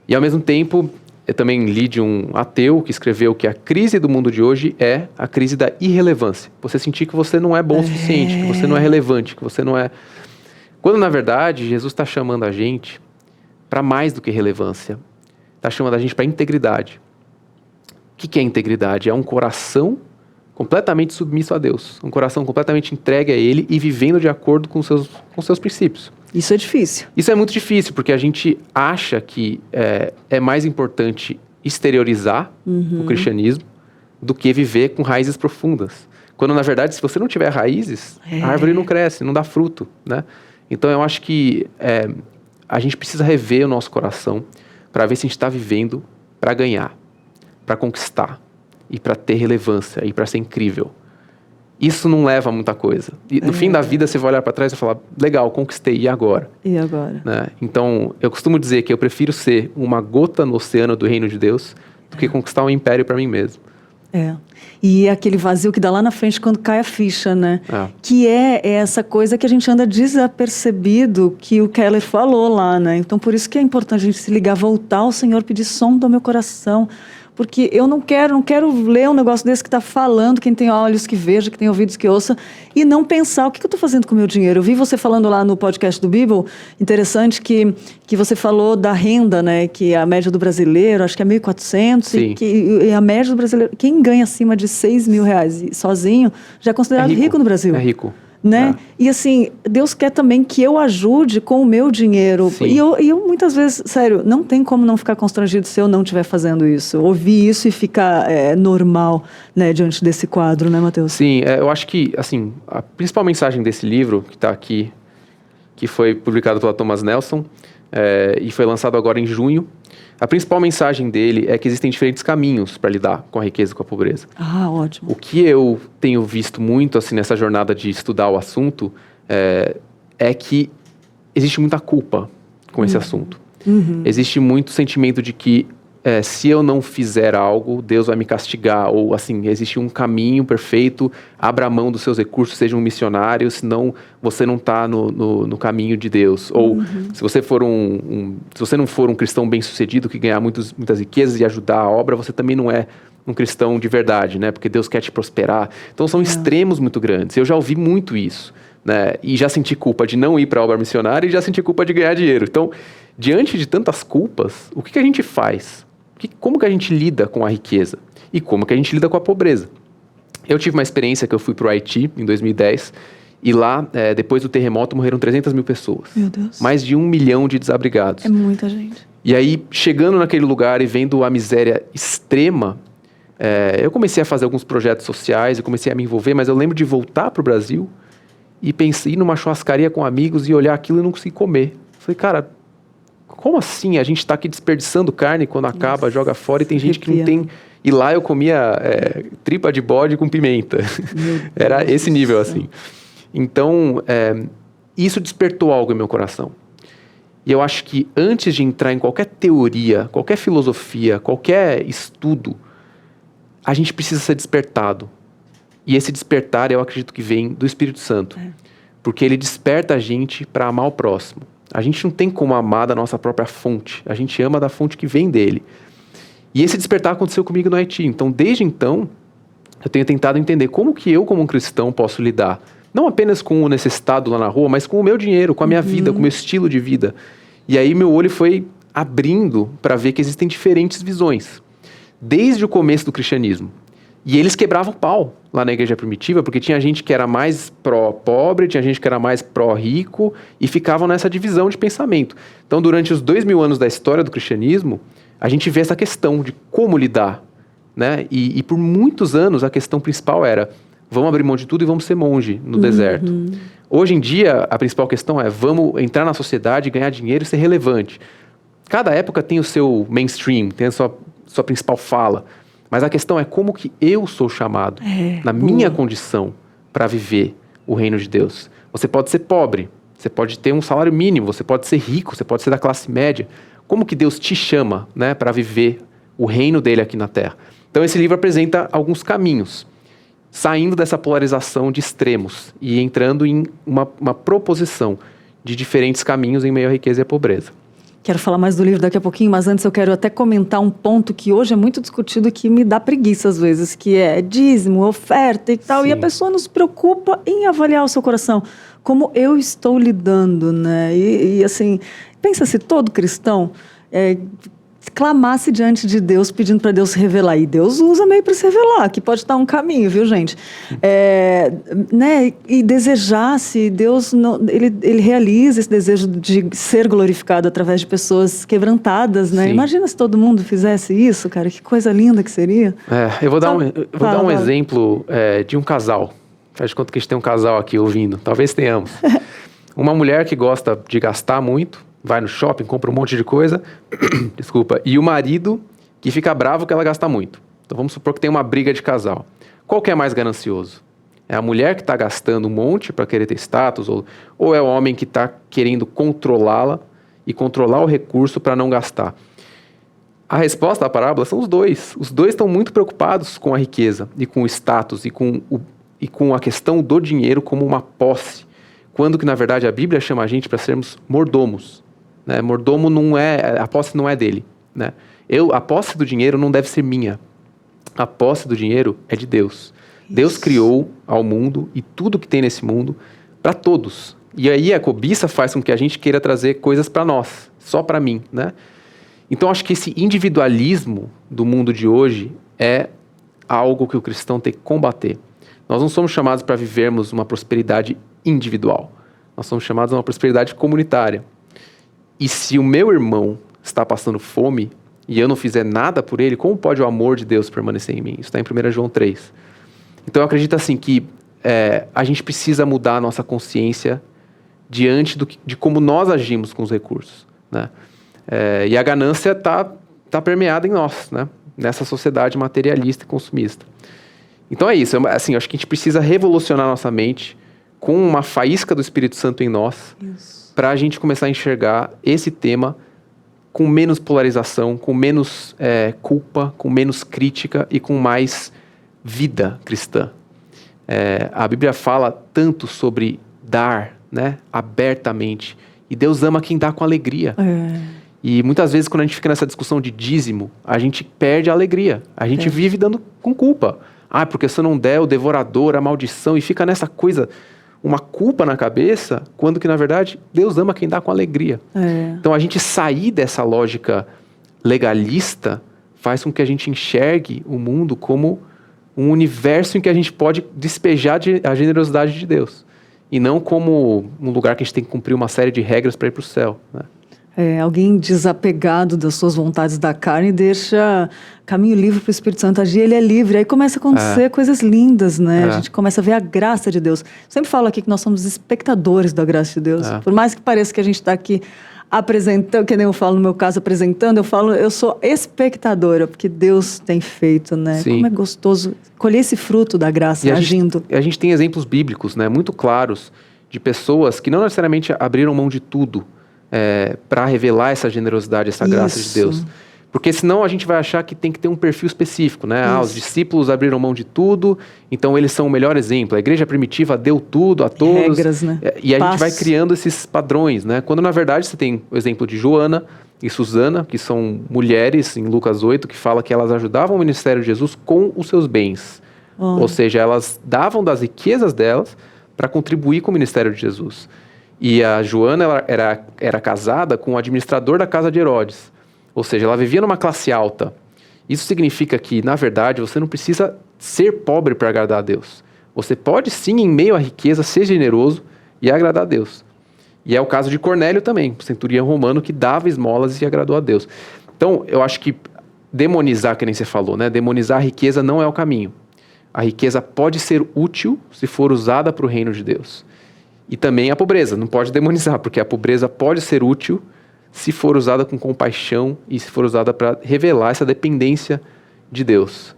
E, ao mesmo tempo, eu também li de um ateu que escreveu que a crise do mundo de hoje é a crise da irrelevância. Você sentir que você não é bom o suficiente, que você não é relevante, que você não é... Quando, na verdade, Jesus está chamando a gente para mais do que relevância. Está chamando a gente para integridade. O que é integridade? É um coração completamente submisso a Deus, um coração completamente entregue a Ele e vivendo de acordo com seus princípios. Isso é difícil. Isso é muito difícil, porque a gente acha que é mais importante exteriorizar o cristianismo do que viver com raízes profundas. Quando, na verdade, se você não tiver raízes, a árvore não cresce, não dá fruto, né? Então, eu acho que a gente precisa rever o nosso coração para ver se a gente está vivendo para ganhar, para conquistar e para ter relevância e para ser incrível. Isso não leva a muita coisa. E no fim da vida você vai olhar para trás e falar, legal, conquistei, e agora? E agora? Né? Então, eu costumo dizer que eu prefiro ser uma gota no oceano do reino de Deus do que conquistar um império para mim mesmo. E aquele vazio que dá lá na frente quando cai a ficha, né? Que é essa coisa que a gente anda desapercebido, que o Keller falou lá, né? Então, por isso que é importante a gente se ligar, voltar ao Senhor, pedir sonda ao meu coração. Porque eu não quero ler um negócio desse que está falando, quem tem olhos que veja, que tem ouvidos que ouça, e não pensar, o que eu estou fazendo com o meu dinheiro? Eu vi você falando lá no podcast do Bible, interessante que você falou da renda, né? Que a média do brasileiro, acho que é 1.400, e a média do brasileiro, quem ganha acima de 6 mil reais sozinho, já é considerado rico no Brasil. É rico. Né? E assim, Deus quer também que eu ajude com o meu dinheiro. E eu muitas vezes, sério, não tem como não ficar constrangido se eu não estiver fazendo isso. Ouvir isso e ficar normal, né, diante desse quadro, né, Mateus? Sim, eu acho que, assim, a principal mensagem desse livro, que está aqui, que foi publicado pela Thomas Nelson, e foi lançado agora em junho, a principal mensagem dele é que existem diferentes caminhos para lidar com a riqueza e com a pobreza. Ah, ótimo. O que eu tenho visto muito assim, nessa jornada de estudar o assunto é que existe muita culpa com esse assunto. Existe muito sentimento de que se eu não fizer algo, Deus vai me castigar. Ou assim, existe um caminho perfeito, abra mão dos seus recursos, seja um missionário, senão você não está no caminho de Deus. Ou se você for se você não for um cristão bem-sucedido, que ganhar muitas riquezas e ajudar a obra, você também não é um cristão de verdade, né? Porque Deus quer te prosperar. Então são extremos muito grandes. Eu já ouvi muito isso, né? E já senti culpa de não ir para a obra missionária e já senti culpa de ganhar dinheiro. Então, diante de tantas culpas, o que a gente faz? Como que a gente lida com a riqueza? E como que a gente lida com a pobreza? Eu tive uma experiência que eu fui para o Haiti em 2010 e lá, depois do terremoto, morreram 300 mil pessoas. Meu Deus. Mais de 1 milhão de desabrigados. É muita gente. E aí, chegando naquele lugar e vendo a miséria extrema, eu comecei a fazer alguns projetos sociais, eu comecei a me envolver, mas eu lembro de voltar para o Brasil e pensei ir numa churrascaria com amigos e olhar aquilo e não conseguir comer. Falei, cara, como assim? A gente está aqui desperdiçando carne quando acaba, joga fora e tem gente que não tem... E lá eu comia tripa de bode com pimenta. Era esse nível assim. Então, isso despertou algo em meu coração. E eu acho que antes de entrar em qualquer teoria, qualquer filosofia, qualquer estudo, a gente precisa ser despertado. E esse despertar, eu acredito que vem do Espírito Santo. Porque ele desperta a gente para amar o próximo. A gente não tem como amar da nossa própria fonte. A gente ama da fonte que vem dele. E esse despertar aconteceu comigo no Haiti. Então, desde então, eu tenho tentado entender como que eu, como um cristão, posso lidar. Não apenas com o necessitado lá na rua, mas com o meu dinheiro, com a minha vida, com o meu estilo de vida. E aí meu olho foi abrindo para ver que existem diferentes visões. Desde o começo do cristianismo. E eles quebravam pau lá na igreja primitiva, porque tinha gente que era mais pró-pobre, tinha gente que era mais pró-rico, e ficavam nessa divisão de pensamento. Então, durante os 2000 anos da história do cristianismo, a gente vê essa questão de como lidar, né? E por muitos anos a questão principal era, vamos abrir mão de tudo e vamos ser monge no deserto. Hoje em dia, a principal questão é, vamos entrar na sociedade, ganhar dinheiro e ser relevante. Cada época tem o seu mainstream, tem a sua principal fala. Mas a questão é como que eu sou chamado, na minha condição, para viver o reino de Deus. Você pode ser pobre, você pode ter um salário mínimo, você pode ser rico, você pode ser da classe média. Como que Deus te chama, né, para viver o reino dele aqui na Terra? Então esse livro apresenta alguns caminhos, saindo dessa polarização de extremos e entrando em uma proposição de diferentes caminhos em meio à riqueza e à pobreza. Quero falar mais do livro daqui a pouquinho, mas antes eu quero até comentar um ponto que hoje é muito discutido, que me dá preguiça às vezes, que é dízimo, oferta e tal. Sim. E a pessoa não se preocupa em avaliar o seu coração, como eu estou lidando, né? E assim, pensa se todo cristão clamasse diante de Deus, pedindo para Deus se revelar. E Deus usa meio para se revelar, que pode estar um caminho, viu, gente? Né? E desejasse, Deus, ele realiza esse desejo de ser glorificado através de pessoas quebrantadas, né? Sim. Imagina se todo mundo fizesse isso, cara, que coisa linda que seria. Eu vou dar um exemplo de um casal. Faz de conta que a gente tem um casal aqui ouvindo. Talvez tenhamos. Uma mulher que gosta de gastar muito, vai no shopping, compra um monte de coisa, desculpa, e o marido que fica bravo que ela gasta muito. Então vamos supor que tem uma briga de casal. Qual que é mais ganancioso? É a mulher que está gastando um monte para querer ter status, ou é o homem que está querendo controlá-la e controlar o recurso para não gastar? A resposta da parábola são os dois. Os dois estão muito preocupados com a riqueza e com o status e com a questão do dinheiro como uma posse. Quando que, na verdade, a Bíblia chama a gente para sermos mordomos. Né? Mordomo não é... A posse não é dele. Né? A posse do dinheiro não deve ser minha. A posse do dinheiro é de Deus. Isso. Deus criou ao mundo e tudo que tem nesse mundo para todos. E aí a cobiça faz com que a gente queira trazer coisas para nós, só para mim. Né? Então, acho que esse individualismo do mundo de hoje é algo que o cristão tem que combater. Nós não somos chamados para vivermos uma prosperidade individual. Nós somos chamados a uma prosperidade comunitária. E se o meu irmão está passando fome e eu não fizer nada por ele, como pode o amor de Deus permanecer em mim? Isso está em 1 João 3. Então eu acredito assim que a gente precisa mudar a nossa consciência diante de como nós agimos com os recursos. Né? E a ganância está permeada em nós, né? Nessa sociedade materialista e consumista. Então é isso, assim, acho que a gente precisa revolucionar nossa mente com uma faísca do Espírito Santo em nós, para a gente começar a enxergar esse tema com menos polarização, com menos culpa, com menos crítica e com mais vida cristã. A Bíblia fala tanto sobre dar, né, abertamente, e Deus ama quem dá com alegria. E muitas vezes quando a gente fica nessa discussão de dízimo, a gente perde a alegria, a gente vive dando com culpa. Porque se eu não der, o devorador, a maldição, e fica nessa coisa, uma culpa na cabeça, quando que, na verdade, Deus ama quem dá com alegria. Então, a gente sair dessa lógica legalista faz com que a gente enxergue o mundo como um universo em que a gente pode despejar a generosidade de Deus. E não como um lugar que a gente tem que cumprir uma série de regras para ir para o céu, né? Alguém desapegado das suas vontades da carne deixa caminho livre para o Espírito Santo agir, ele é livre. Aí começa a acontecer coisas lindas, né? A gente começa a ver a graça de Deus. Sempre falo aqui que nós somos espectadores da graça de Deus. Por mais que pareça que a gente está aqui apresentando, que nem eu falo no meu caso, apresentando, eu sou espectadora, porque Deus tem feito, né? Sim. Como é gostoso colher esse fruto da graça agindo. A gente tem exemplos bíblicos, né, muito claros, de pessoas que não necessariamente abriram mão de tudo para revelar essa generosidade, essa graça de Deus. Porque senão a gente vai achar que tem que ter um perfil específico, né? Os discípulos abriram mão de tudo, então eles são o melhor exemplo. A igreja primitiva deu tudo a todos. Regras, né? E a gente vai criando esses padrões, né? Quando na verdade você tem o exemplo de Joana e Susana, que são mulheres em Lucas 8, que fala que elas ajudavam o ministério de Jesus com os seus bens. Ou seja, elas davam das riquezas delas para contribuir com o ministério de Jesus. E a Joana ela era casada com o administrador da casa de Herodes. Ou seja, ela vivia numa classe alta. Isso significa que, na verdade, você não precisa ser pobre para agradar a Deus. Você pode, sim, em meio à riqueza, ser generoso e agradar a Deus. E é o caso de Cornélio também, o centurião romano que dava esmolas e agradou a Deus. Então, eu acho que demonizar, que nem você falou, né? Demonizar a riqueza não é o caminho. A riqueza pode ser útil se for usada para o reino de Deus. E também a pobreza, não pode demonizar, porque a pobreza pode ser útil se for usada com compaixão e se for usada para revelar essa dependência de Deus.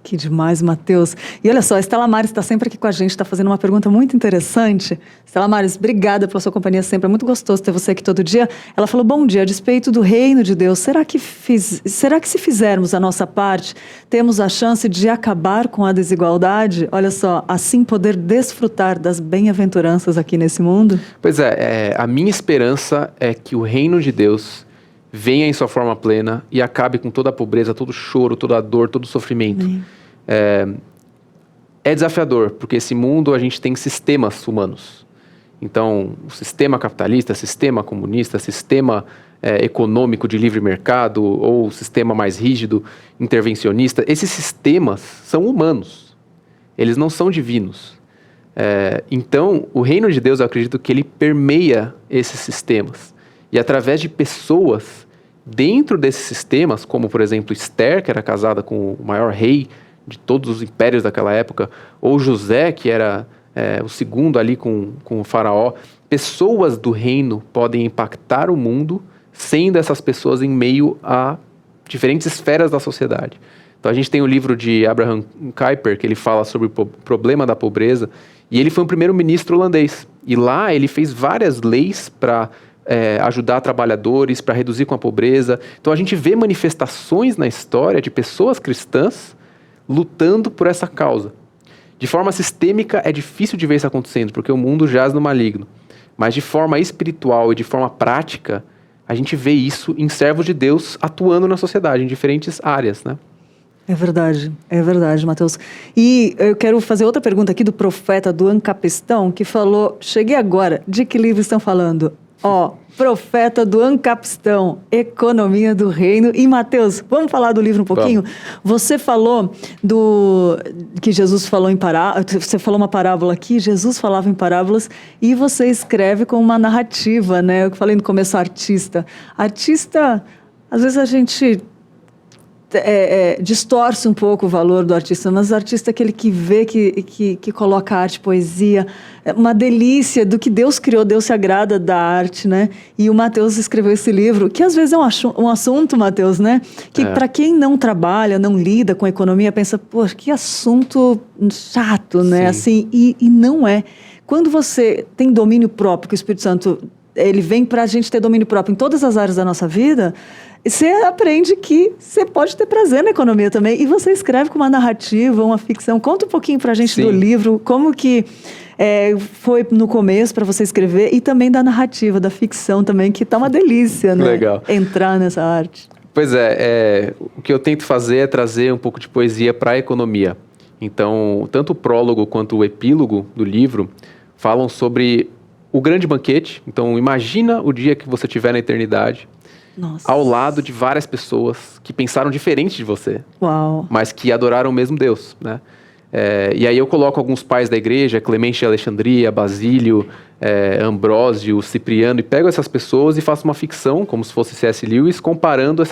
Que demais, Mateus. E olha só, a Estela Mares está sempre aqui com a gente, está fazendo uma pergunta muito interessante. Estela Mares, obrigada pela sua companhia sempre, é muito gostoso ter você aqui todo dia. Ela falou, bom dia, a despeito do reino de Deus, será que se fizermos a nossa parte, temos a chance de acabar com a desigualdade? Olha só, assim poder desfrutar das bem-aventuranças aqui nesse mundo? Pois a minha esperança é que o reino de Deus venha em sua forma plena e acabe com toda a pobreza, todo o choro, toda a dor, todo o sofrimento. É desafiador, porque esse mundo a gente tem sistemas humanos. Então, o sistema capitalista, sistema comunista, sistema econômico de livre mercado ou sistema mais rígido, intervencionista, esses sistemas são humanos, eles não são divinos. Então, o reino de Deus, eu acredito que ele permeia esses sistemas. E através de pessoas dentro desses sistemas, como por exemplo Esther, que era casada com o maior rei de todos os impérios daquela época, ou José, que era o segundo ali com o faraó, pessoas do reino podem impactar o mundo, sendo essas pessoas em meio a diferentes esferas da sociedade. Então a gente tem o livro de Abraham Kuyper, que ele fala sobre o problema da pobreza, e ele foi um primeiro-ministro holandês. E lá ele fez várias leis para ajudar trabalhadores, para reduzir com a pobreza. Então a gente vê manifestações na história de pessoas cristãs lutando por essa causa. De forma sistêmica é difícil de ver isso acontecendo, porque o mundo jaz no maligno. Mas de forma espiritual e de forma prática, a gente vê isso em servos de Deus atuando na sociedade, em diferentes áreas, né? É verdade, Mateus. E eu quero fazer outra pergunta aqui do profeta do Ancapistão, que falou, cheguei agora, de que livro estão falando? Profeta do Ancapistão, Economia do Reino. E Mateus, vamos falar do livro um pouquinho? Vamos. Você falou que Jesus falou em parábolas, você falou uma parábola aqui, Jesus falava em parábolas, e você escreve com uma narrativa, né? Eu falei no começo, artista. Artista, às vezes a gente distorce um pouco o valor do artista, mas o artista é aquele que vê, que coloca arte, poesia, uma delícia do que Deus criou, Deus se agrada da arte, né? E o Mateus escreveu esse livro, que às vezes é um assunto, Mateus, né? Que para quem não trabalha, não lida com a economia, pensa, pô, que assunto chato, né? Assim, e não é. Quando você tem domínio próprio, que o Espírito Santo, ele vem para a gente ter domínio próprio em todas as áreas da nossa vida, você aprende que você pode ter prazer na economia também. E você escreve com uma narrativa, uma ficção. Conta um pouquinho pra gente do livro, como que foi no começo para você escrever, e também da narrativa, da ficção também, que tá uma delícia, né? Legal. Entrar nessa arte. Pois o que eu tento fazer é trazer um pouco de poesia para a economia. Então, tanto o prólogo quanto o epílogo do livro falam sobre o grande banquete. Então, imagina o dia que você estiver na eternidade, nossa, ao lado de várias pessoas que pensaram diferente de você, uau, mas que adoraram o mesmo Deus, né? E aí eu coloco alguns pais da igreja, Clemente de Alexandria, Basílio, Ambrósio, Cipriano, e pego essas pessoas e faço uma ficção, como se fosse C.S. Lewis, comparando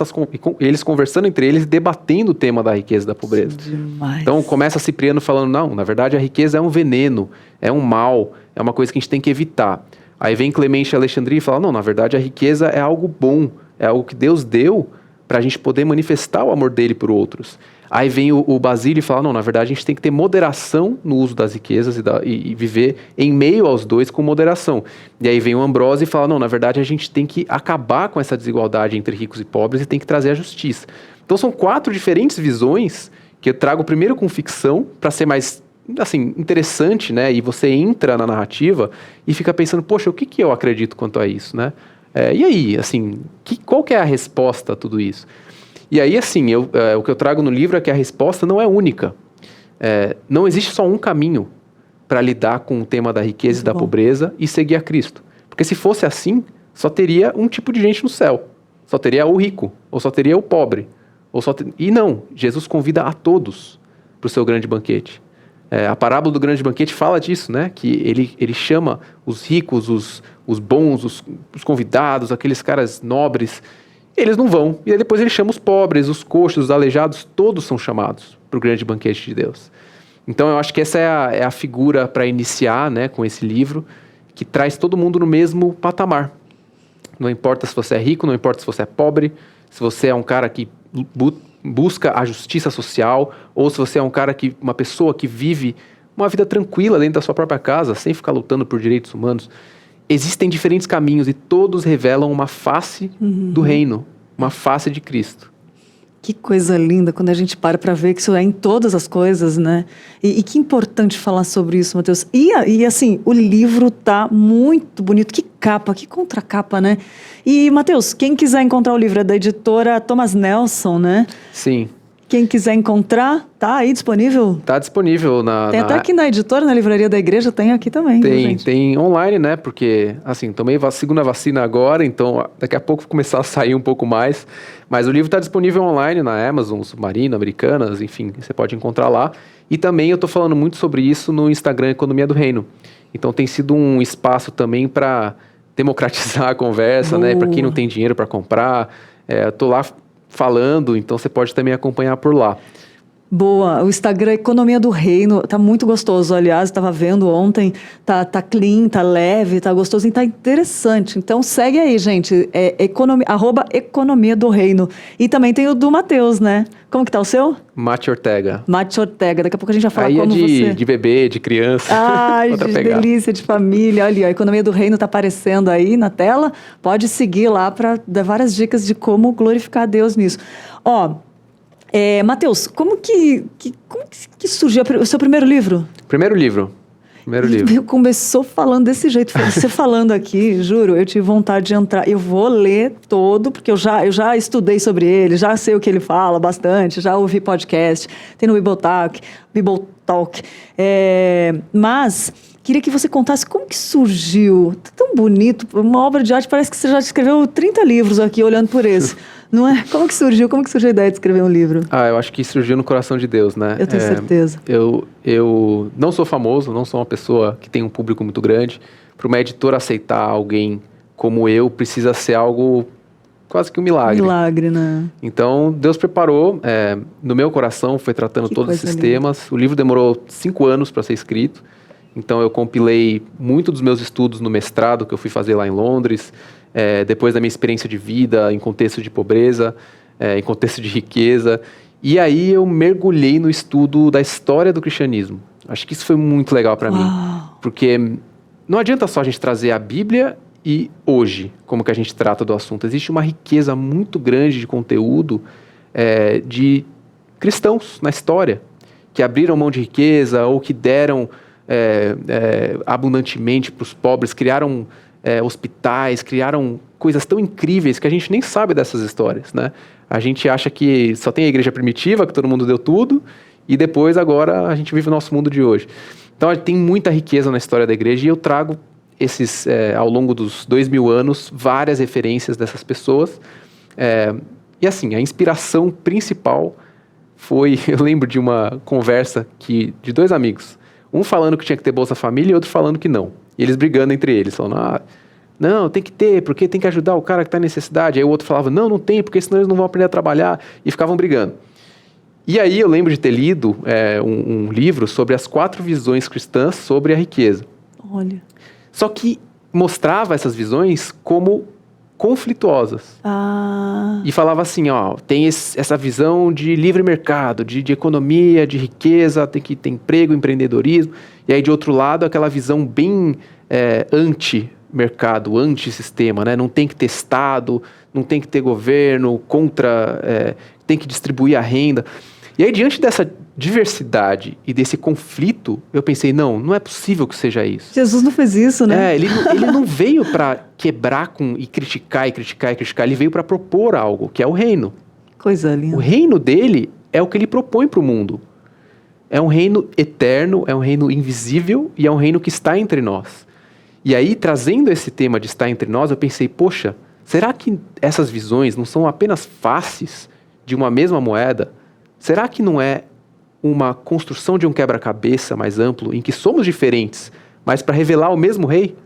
eles conversando entre eles, debatendo o tema da riqueza e da pobreza. Demais. Então começa Cipriano falando, não, na verdade a riqueza é um veneno, é um mal, é uma coisa que a gente tem que evitar. Aí vem Clemente de Alexandria e fala, não, na verdade a riqueza é algo bom, é algo que Deus deu para a gente poder manifestar o amor dele por outros. Aí vem o Basílio e fala, não, na verdade a gente tem que ter moderação no uso das riquezas e viver em meio aos dois com moderação. E aí vem o Ambrósio e fala, não, na verdade a gente tem que acabar com essa desigualdade entre ricos e pobres e tem que trazer a justiça. Então são 4 diferentes visões que eu trago primeiro com ficção para ser mais, assim, interessante, né? E você entra na narrativa e fica pensando, poxa, o que eu acredito quanto a isso, né? E aí, assim, qual que é a resposta a tudo isso? E aí, assim, o que eu trago no livro é que a resposta não é única. Não existe só um caminho para lidar com o tema da riqueza e da pobreza e seguir a Cristo. Porque se fosse assim, só teria um tipo de gente no céu. Só teria o rico, ou só teria o pobre. E não, Jesus convida a todos para o seu grande banquete. A parábola do grande banquete fala disso, né? Que ele chama os ricos, os bons, os convidados, aqueles caras nobres, eles não vão. E aí depois ele chama os pobres, os coxos, os aleijados, todos são chamados para o grande banquete de Deus. Então eu acho que essa é a figura para iniciar, né, com esse livro, que traz todo mundo no mesmo patamar. Não importa se você é rico, não importa se você é pobre, se você é um cara que busca a justiça social, ou se você é uma pessoa que vive uma vida tranquila dentro da sua própria casa, sem ficar lutando por direitos humanos. Existem diferentes caminhos e todos revelam uma face do reino, uma face de Cristo. Que coisa linda quando a gente para ver que isso é em todas as coisas, né? E que importante falar sobre isso, Mateus. E assim, o livro tá muito bonito. Que capa, que contracapa, né? E, Mateus, quem quiser encontrar o livro é da editora Thomas Nelson, né? Sim. Quem quiser encontrar, tá aí disponível? Tá disponível Tem até aqui na editora, na livraria da igreja, tem aqui também. Tem online, né? Porque, assim, tomei a segunda vacina agora, então daqui a pouco vai começar a sair um pouco mais. Mas o livro está disponível online na Amazon, Submarino, Americanas, enfim, você pode encontrar lá. E também eu estou falando muito sobre isso no Instagram Economia do Reino. Então tem sido um espaço também para democratizar a conversa, né? Para quem não tem dinheiro para comprar. Eu tô lá falando, então você pode também acompanhar por lá. Boa, o Instagram Economia do Reino, tá muito gostoso, aliás, estava vendo ontem, tá clean, tá leve, tá gostoso e tá interessante, então segue aí, gente, @Economia do Reino, e também tem o do Matheus, né? Como que tá o seu? Mate Ortega. Mate Ortega, daqui a pouco a gente vai falar aí como você... de bebê, de criança. Ai, de delícia, de família, olha, a Economia do Reino tá aparecendo aí na tela, pode seguir lá para dar várias dicas de como glorificar a Deus nisso. Matheus, como que surgiu o seu primeiro livro? Primeiro livro. Começou falando desse jeito, você falando aqui, juro, eu tive vontade de entrar, eu vou ler todo, porque eu já estudei sobre ele, já sei o que ele fala bastante, já ouvi podcast, tem no Bibotalk, mas queria que você contasse como que surgiu, tão bonito, uma obra de arte, parece que você já escreveu 30 livros aqui, olhando por esse. Não é? Como que surgiu a ideia de escrever um livro? Eu acho que surgiu no coração de Deus, né? Eu tenho certeza. Eu não sou famoso, não sou uma pessoa que tem um público muito grande. Para uma editora aceitar alguém como eu, precisa ser algo quase que um milagre. Milagre, né? Então, Deus preparou, no meu coração, foi tratando todos esses temas. O livro demorou 5 anos para ser escrito. Então, eu compilei muito dos meus estudos no mestrado que eu fui fazer lá em Londres, depois da minha experiência de vida em contexto de pobreza, em contexto de riqueza. E aí eu mergulhei no estudo da história do cristianismo. Acho que isso foi muito legal para mim. Porque não adianta só a gente trazer a Bíblia e hoje, como que a gente trata do assunto. Existe uma riqueza muito grande de conteúdo de cristãos na história, que abriram mão de riqueza ou que deram abundantemente para os pobres, criaram hospitais, criaram coisas tão incríveis que a gente nem sabe dessas histórias, né? A gente acha que só tem a igreja primitiva, que todo mundo deu tudo, e depois agora a gente vive o nosso mundo de hoje. Então tem muita riqueza na história da igreja e eu trago ao longo dos 2000 anos, várias referências dessas pessoas. E assim, a inspiração principal foi, eu lembro de uma conversa de 2 amigos, um falando que tinha que ter Bolsa Família e outro falando que não. E eles brigando entre eles, falando, não, tem que ter, porque tem que ajudar o cara que está em necessidade. Aí o outro falava, não tem, porque senão eles não vão aprender a trabalhar. E ficavam brigando. E aí eu lembro de ter lido um livro sobre as 4 visões cristãs sobre a riqueza. Olha. Só que mostrava essas visões como conflituosas. E falava assim, tem essa visão de livre mercado, de economia, de riqueza, tem que ter emprego, empreendedorismo. E aí, de outro lado, aquela visão bem anti-mercado, anti-sistema, né? Não tem que ter Estado, não tem que ter governo, tem que distribuir a renda. E aí, diante dessa diversidade e desse conflito, eu pensei, não é possível que seja isso. Jesus não fez isso, né? Ele não veio para quebrar e criticar, ele veio para propor algo, que é o reino. Coisa linda. O reino dele é o que ele propõe para o mundo. É um reino eterno, é um reino invisível e é um reino que está entre nós. E aí, trazendo esse tema de estar entre nós, eu pensei, poxa, será que essas visões não são apenas faces de uma mesma moeda? Será que não é uma construção de um quebra-cabeça mais amplo, em que somos diferentes, mas para revelar o mesmo rei,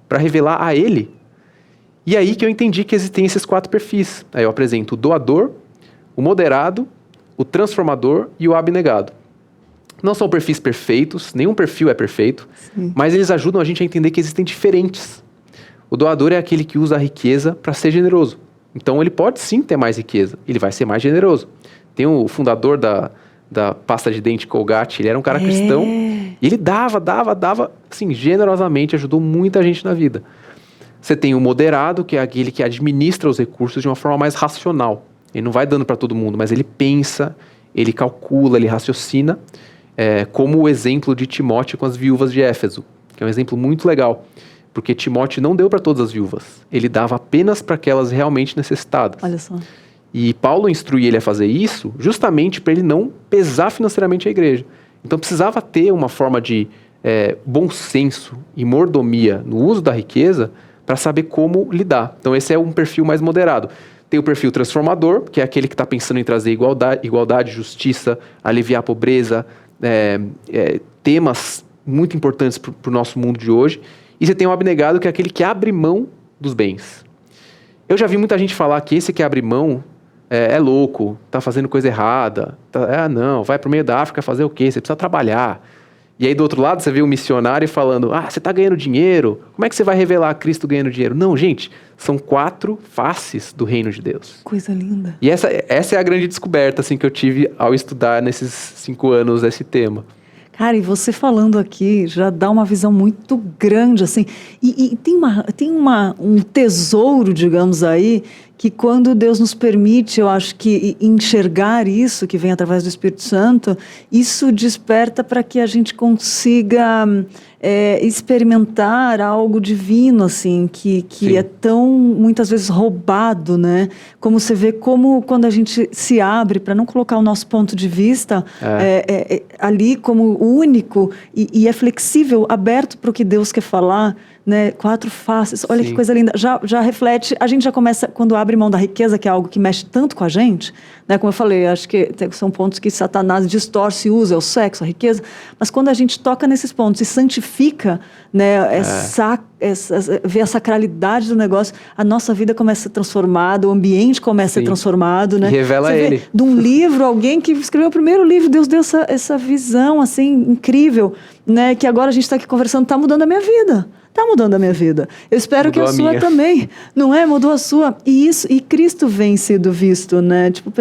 para revelar a ele? E aí que eu entendi que existem esses 4 perfis. Aí eu apresento o doador, o moderado, o transformador e o abnegado. Não são perfis perfeitos, nenhum perfil é perfeito, mas eles ajudam a gente a entender que existem diferentes. O doador é aquele que usa a riqueza para ser generoso. Então ele pode sim ter mais riqueza, ele vai ser mais generoso. Tem o fundador da pasta de dente Colgate, ele era um cara cristão, e ele dava, assim, generosamente, ajudou muita gente na vida. Você tem o moderado, que é aquele que administra os recursos de uma forma mais racional. Ele não vai dando para todo mundo, mas ele pensa, ele calcula, ele raciocina, como o exemplo de Timóteo com as viúvas de Éfeso, que é um exemplo muito legal, porque Timóteo não deu para todas as viúvas, ele dava apenas para aquelas realmente necessitadas. Olha só. E Paulo instrui ele a fazer isso justamente para ele não pesar financeiramente a igreja. Então precisava ter uma forma de bom senso e mordomia no uso da riqueza para saber como lidar. Então esse é um perfil mais moderado. Tem o perfil transformador, que é aquele que está pensando em trazer igualdade, justiça, aliviar a pobreza, temas muito importantes para o nosso mundo de hoje. E você tem o abnegado, que é aquele que abre mão dos bens. Eu já vi muita gente falar que esse que abre mão é louco, está fazendo coisa errada. Não, vai para o meio da África fazer o quê? Você precisa trabalhar. E aí do outro lado você vê um missionário falando, você está ganhando dinheiro, como é que você vai revelar Cristo ganhando dinheiro? Não, gente, são 4 faces do reino de Deus. Coisa linda. E essa é a grande descoberta assim, que eu tive ao estudar nesses 5 anos esse tema. Cara, e você falando aqui já dá uma visão muito grande, assim. E tem um tesouro, digamos aí, que quando Deus nos permite, eu acho que enxergar isso, que vem através do Espírito Santo, isso desperta para que a gente consiga experimentar algo divino, assim, que é tão, muitas vezes, roubado, né? Como você vê, como quando a gente se abre para não colocar o nosso ponto de vista ali como único e é flexível, aberto para o que Deus quer falar, né? 4 faces, olha que coisa linda. Já reflete, a gente já começa, quando abre mão da riqueza, que é algo que mexe tanto com a gente, né? Como eu falei, acho que são pontos que Satanás distorce e usa, é o sexo, a riqueza, mas quando a gente toca nesses pontos e santifica, né, vê a sacralidade do negócio, a nossa vida começa a ser transformada, o ambiente começa a ser transformado, né? E revela ele. Ele. De um livro, alguém que escreveu o primeiro livro, Deus deu essa visão, assim, incrível, né? Que agora a gente está aqui conversando, está mudando a minha vida. Está mudando a minha vida. Eu espero Mudou que a sua também, não é? Mudou a sua. E Cristo vem sido visto, né? Tipo,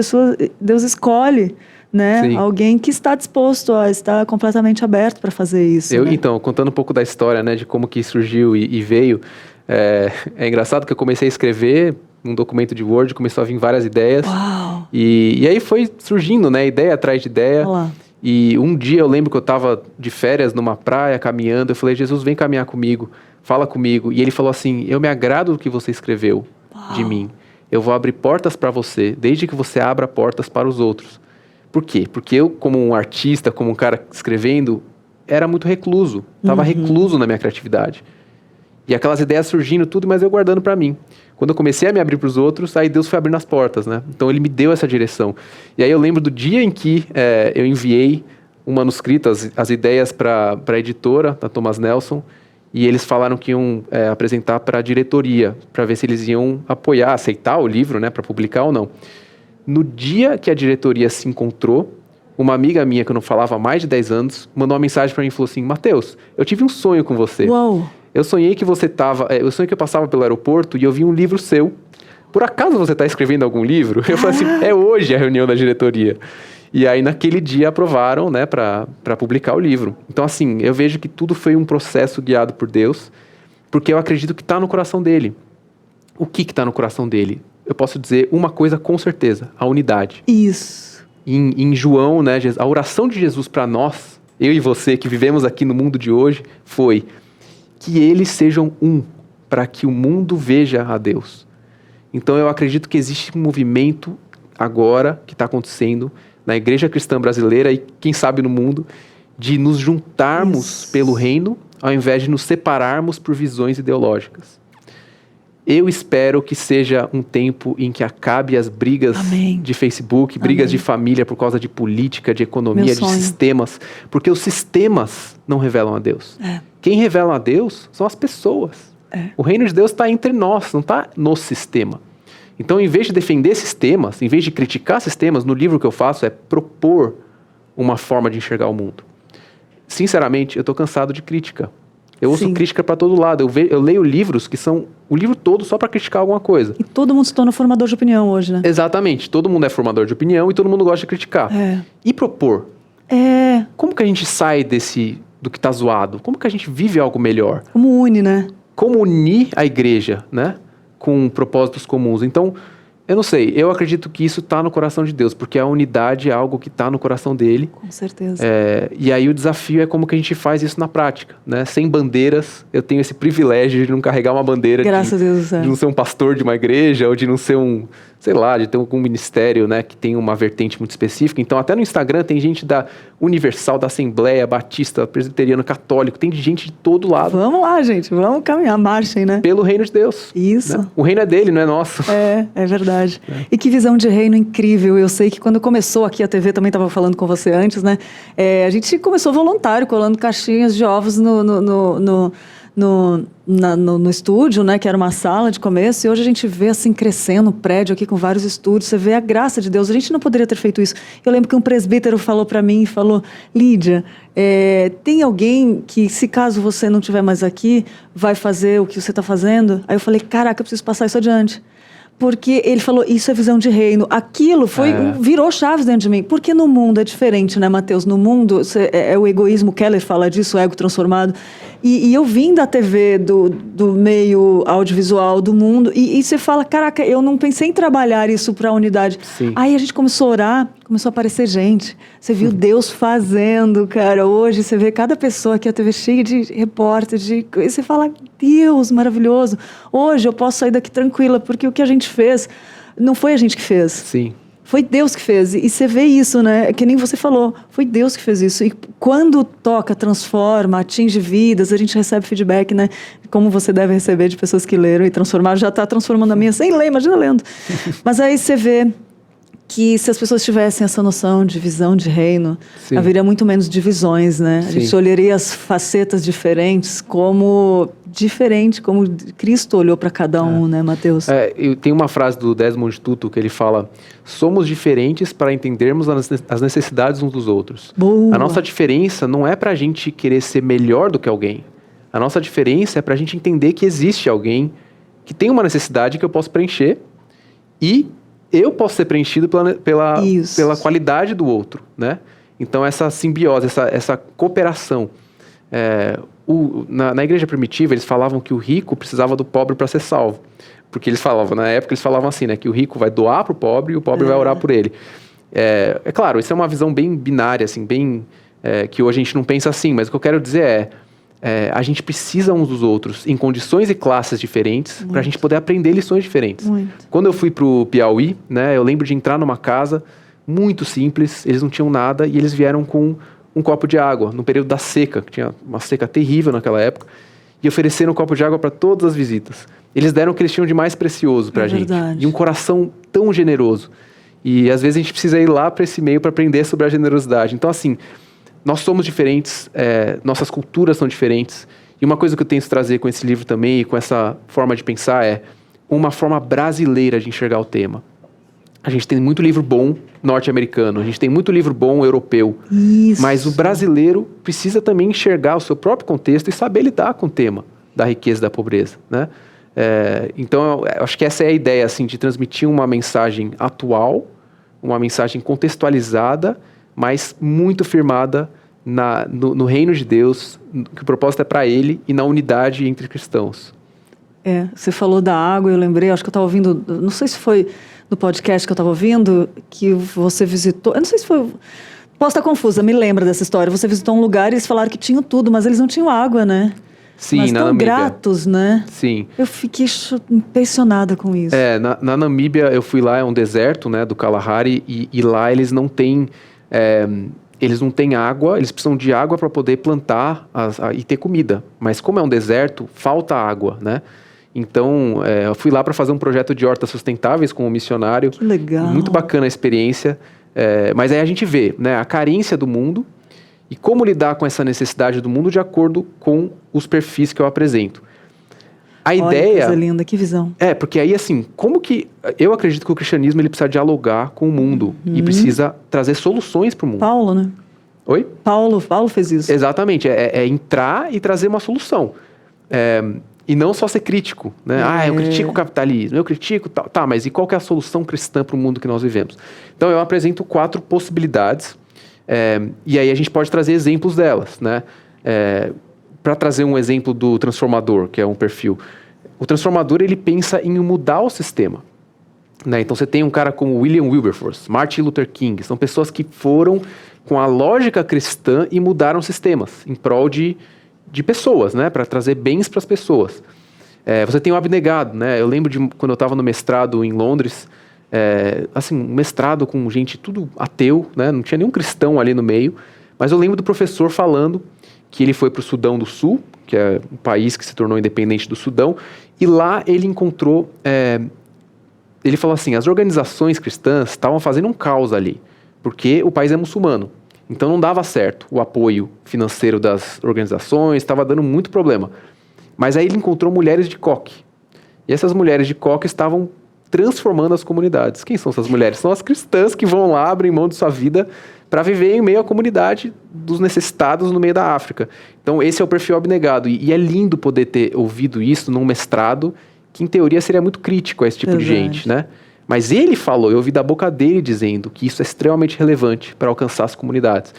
Deus escolhe, né? Alguém que está disposto a estar completamente aberto para fazer isso. Né? Então, contando um pouco da história, né? De como que surgiu e veio. É engraçado que eu comecei a escrever um documento de Word, começou a vir várias ideias. Uau! E aí foi surgindo, né? Ideia atrás de ideia. Olá. E um dia eu lembro que eu estava de férias numa praia, caminhando. Eu falei, Jesus, vem caminhar comigo, fala comigo. E ele falou assim, eu me agrado do que você escreveu de mim. Eu vou abrir portas para você, desde que você abra portas para os outros. Por quê? Porque eu, como um artista, como um cara escrevendo, era muito recluso. Estava recluso na minha criatividade. E aquelas ideias surgindo, tudo, mas eu guardando para mim. Quando eu comecei a me abrir para os outros, aí Deus foi abrindo as portas, né? Então ele me deu essa direção. E aí eu lembro do dia em que eu enviei um manuscrito, as ideias para a editora, da Thomas Nelson, e eles falaram que iam apresentar para a diretoria, para ver se eles iam apoiar, aceitar o livro, né, para publicar ou não. No dia que a diretoria se encontrou, uma amiga minha, que eu não falava há mais de 10 anos, mandou uma mensagem para mim e falou assim, Mateus, eu tive um sonho com você. Uau! Eu sonhei que você eu sonhei que eu passava pelo aeroporto e eu vi um livro seu. Por acaso você está escrevendo algum livro? Eu falei assim, é hoje a reunião da diretoria. E aí naquele dia aprovaram, né, para publicar o livro. Então assim, eu vejo que tudo foi um processo guiado por Deus, porque eu acredito que está no coração dele. O que está no coração dele? Eu posso dizer uma coisa com certeza, a unidade. Isso. Em João, né, a oração de Jesus para nós, eu e você que vivemos aqui no mundo de hoje, foi que eles sejam um, para que o mundo veja a Deus. Então eu acredito que existe um movimento agora que está acontecendo na Igreja Cristã Brasileira e quem sabe no mundo, de nos juntarmos pelo reino, ao invés de nos separarmos por visões ideológicas. Eu espero que seja um tempo em que acabe as brigas de Facebook, brigas de família por causa de política, de economia, de sistemas, porque os sistemas não revelam a Deus. Quem revela a Deus são as pessoas. O reino de Deus está entre nós, não está no sistema. Então, em vez de defender sistemas, em vez de criticar sistemas, no livro que eu faço é propor uma forma de enxergar o mundo. Sinceramente, eu estou cansado de crítica. Eu ouço crítica para todo lado. Eu leio livros que são o livro todo só para criticar alguma coisa. E todo mundo se torna formador de opinião hoje, né? Exatamente. Todo mundo é formador de opinião e todo mundo gosta de criticar. E propor? Como que a gente sai do que está zoado? Como que a gente vive algo melhor? Como une, né? Como unir a igreja, né? Com propósitos comuns. Então, eu não sei, eu acredito que isso está no coração de Deus, porque a unidade é algo que está no coração dele. Com certeza. E aí o desafio é como que a gente faz isso na prática, né? Sem bandeiras, eu tenho esse privilégio de não carregar uma bandeira, graças a Deus, de não ser um pastor de uma igreja, ou de não ser sei lá, de ter algum ministério, né, que tem uma vertente muito específica. Então, até no Instagram tem gente da Universal, da Assembleia, Batista, Presbiteriano, Católico, tem gente de todo lado. Vamos lá, gente, vamos caminhar, marchem, né? Pelo reino de Deus. Isso. Né? O reino é dele, não é nosso. É verdade. E que visão de reino incrível. Eu sei que quando começou aqui a TV, também estava falando com você antes, né? A gente começou voluntário, colando caixinhas de ovos no estúdio, né, que era uma sala de começo, e hoje a gente vê assim crescendo o prédio aqui com vários estúdios, você vê a graça de Deus. A gente não poderia ter feito isso. Eu lembro que um presbítero falou para mim, Lídia, tem alguém que, se caso você não estiver mais aqui, vai fazer o que você está fazendo? Aí eu falei, caraca, eu preciso passar isso adiante. Porque ele falou, isso é visão de reino. Aquilo virou chaves dentro de mim. Porque no mundo é diferente, né, Mateus? No mundo é o egoísmo, Keller fala disso, o ego transformado. E eu vim da TV, do meio audiovisual do mundo, e você fala, caraca, eu não pensei em trabalhar isso para a unidade. Sim. Aí a gente começou a orar, começou a aparecer gente. Você viu Deus fazendo, cara. Hoje você vê cada pessoa aqui, a TV cheia de repórteres, e você fala, Deus, maravilhoso. Hoje eu posso sair daqui tranquila, porque o que a gente fez, não foi a gente que fez. Sim. Foi Deus que fez. E você vê isso, né? Que nem você falou. Foi Deus que fez isso. E quando toca, transforma, atinge vidas, a gente recebe feedback, né? Como você deve receber de pessoas que leram e transformaram. Já está transformando a minha sem ler, imagina lendo. Mas aí você vê que se as pessoas tivessem essa noção de visão de reino, Sim. haveria muito menos divisões, né? A gente olharia as facetas diferentes como Cristo olhou para cada um, né, Mateus? Tem uma frase do Desmond Tutu que ele fala, somos diferentes para entendermos as necessidades uns dos outros. Boa. A nossa diferença não é para a gente querer ser melhor do que alguém. A nossa diferença é para a gente entender que existe alguém que tem uma necessidade que eu posso preencher e eu posso ser preenchido pela qualidade do outro, né? Então, essa simbiose, essa cooperação. Na igreja primitiva, eles falavam que o rico precisava do pobre para ser salvo. Porque na época, eles falavam assim, né? Que o rico vai doar para o pobre e o pobre vai orar por ele. É claro, isso é uma visão bem binária, assim, que hoje a gente não pensa assim, mas o que eu quero dizer a gente precisa uns dos outros em condições e classes diferentes para a gente poder aprender lições diferentes. Muito. Quando eu fui para o Piauí, né, eu lembro de entrar numa casa muito simples, eles não tinham nada e eles vieram com um copo de água no período da seca, que tinha uma seca terrível naquela época, e ofereceram um copo de água para todas as visitas. Eles deram o que eles tinham de mais precioso para a gente. Verdade. E um coração tão generoso. E às vezes a gente precisa ir lá para esse meio para aprender sobre a generosidade. Então, assim, nós somos diferentes, nossas culturas são diferentes. E uma coisa que eu tento trazer com esse livro também, e com essa forma de pensar, é uma forma brasileira de enxergar o tema. A gente tem muito livro bom norte-americano, a gente tem muito livro bom europeu. Isso. Mas o brasileiro precisa também enxergar o seu próprio contexto e saber lidar com o tema da riqueza e da pobreza, né? Então, eu acho que essa é a ideia, assim, de transmitir uma mensagem atual, uma mensagem contextualizada, mas muito firmada no reino de Deus, que o propósito é para Ele e na unidade entre cristãos. Você falou da água, eu lembrei, acho que eu estava ouvindo, não sei se foi no podcast que eu estava ouvindo, que você visitou, eu não sei se foi, posso estar confusa, me lembra dessa história, você visitou um lugar e eles falaram que tinham tudo, mas eles não tinham água, né? Sim, mas na tão Namíbia. Gratos, né? Sim. Eu fiquei impressionada com isso. Na Namíbia, eu fui lá, é um deserto, né, do Kalahari, e lá eles não têm água, eles precisam de água para poder plantar e ter comida. Mas como é um deserto, falta água, né? Então, eu fui lá para fazer um projeto de hortas sustentáveis com um missionário. Que legal. Muito bacana a experiência. Mas aí a gente vê, né, a carência do mundo e como lidar com essa necessidade do mundo de acordo com os perfis que eu apresento. Olha, ideia... coisa linda, que visão. Porque aí, assim, como que... Eu acredito que o cristianismo ele precisa dialogar com o mundo e precisa trazer soluções para o mundo. Paulo, né? Oi? Paulo fez isso. Exatamente, entrar e trazer uma solução. E não só ser crítico, né? Eu critico o capitalismo, eu critico... Tá, mas e qual que é a solução cristã para o mundo que nós vivemos? Então, eu apresento 4 possibilidades e aí a gente pode trazer exemplos delas, né? Para trazer um exemplo do transformador, que é um perfil. O transformador, ele pensa em mudar o sistema, né? Então, você tem um cara como William Wilberforce, Martin Luther King, são pessoas que foram com a lógica cristã e mudaram sistemas em prol de pessoas, né? Para trazer bens para as pessoas. Você tem o abnegado, né? Eu lembro de quando eu estava no mestrado em Londres, assim, um mestrado com gente tudo ateu, né? Não tinha nenhum cristão ali no meio. Mas eu lembro do professor falando que ele foi para o Sudão do Sul, que é um país que se tornou independente do Sudão, e lá ele encontrou... ele falou assim, as organizações cristãs estavam fazendo um caos ali, porque o país é muçulmano. Então não dava certo o apoio financeiro das organizações, estava dando muito problema. Mas aí ele encontrou mulheres de coque. E essas mulheres de coque estavam transformando as comunidades. Quem são essas mulheres? São as cristãs que vão lá, abrem mão de sua vida para viver em meio à comunidade dos necessitados no meio da África. Então esse é o perfil abnegado. E é lindo poder ter ouvido isso num mestrado que em teoria seria muito crítico a esse tipo de gente, né? Mas ele falou, eu ouvi da boca dele dizendo que isso é extremamente relevante para alcançar as comunidades.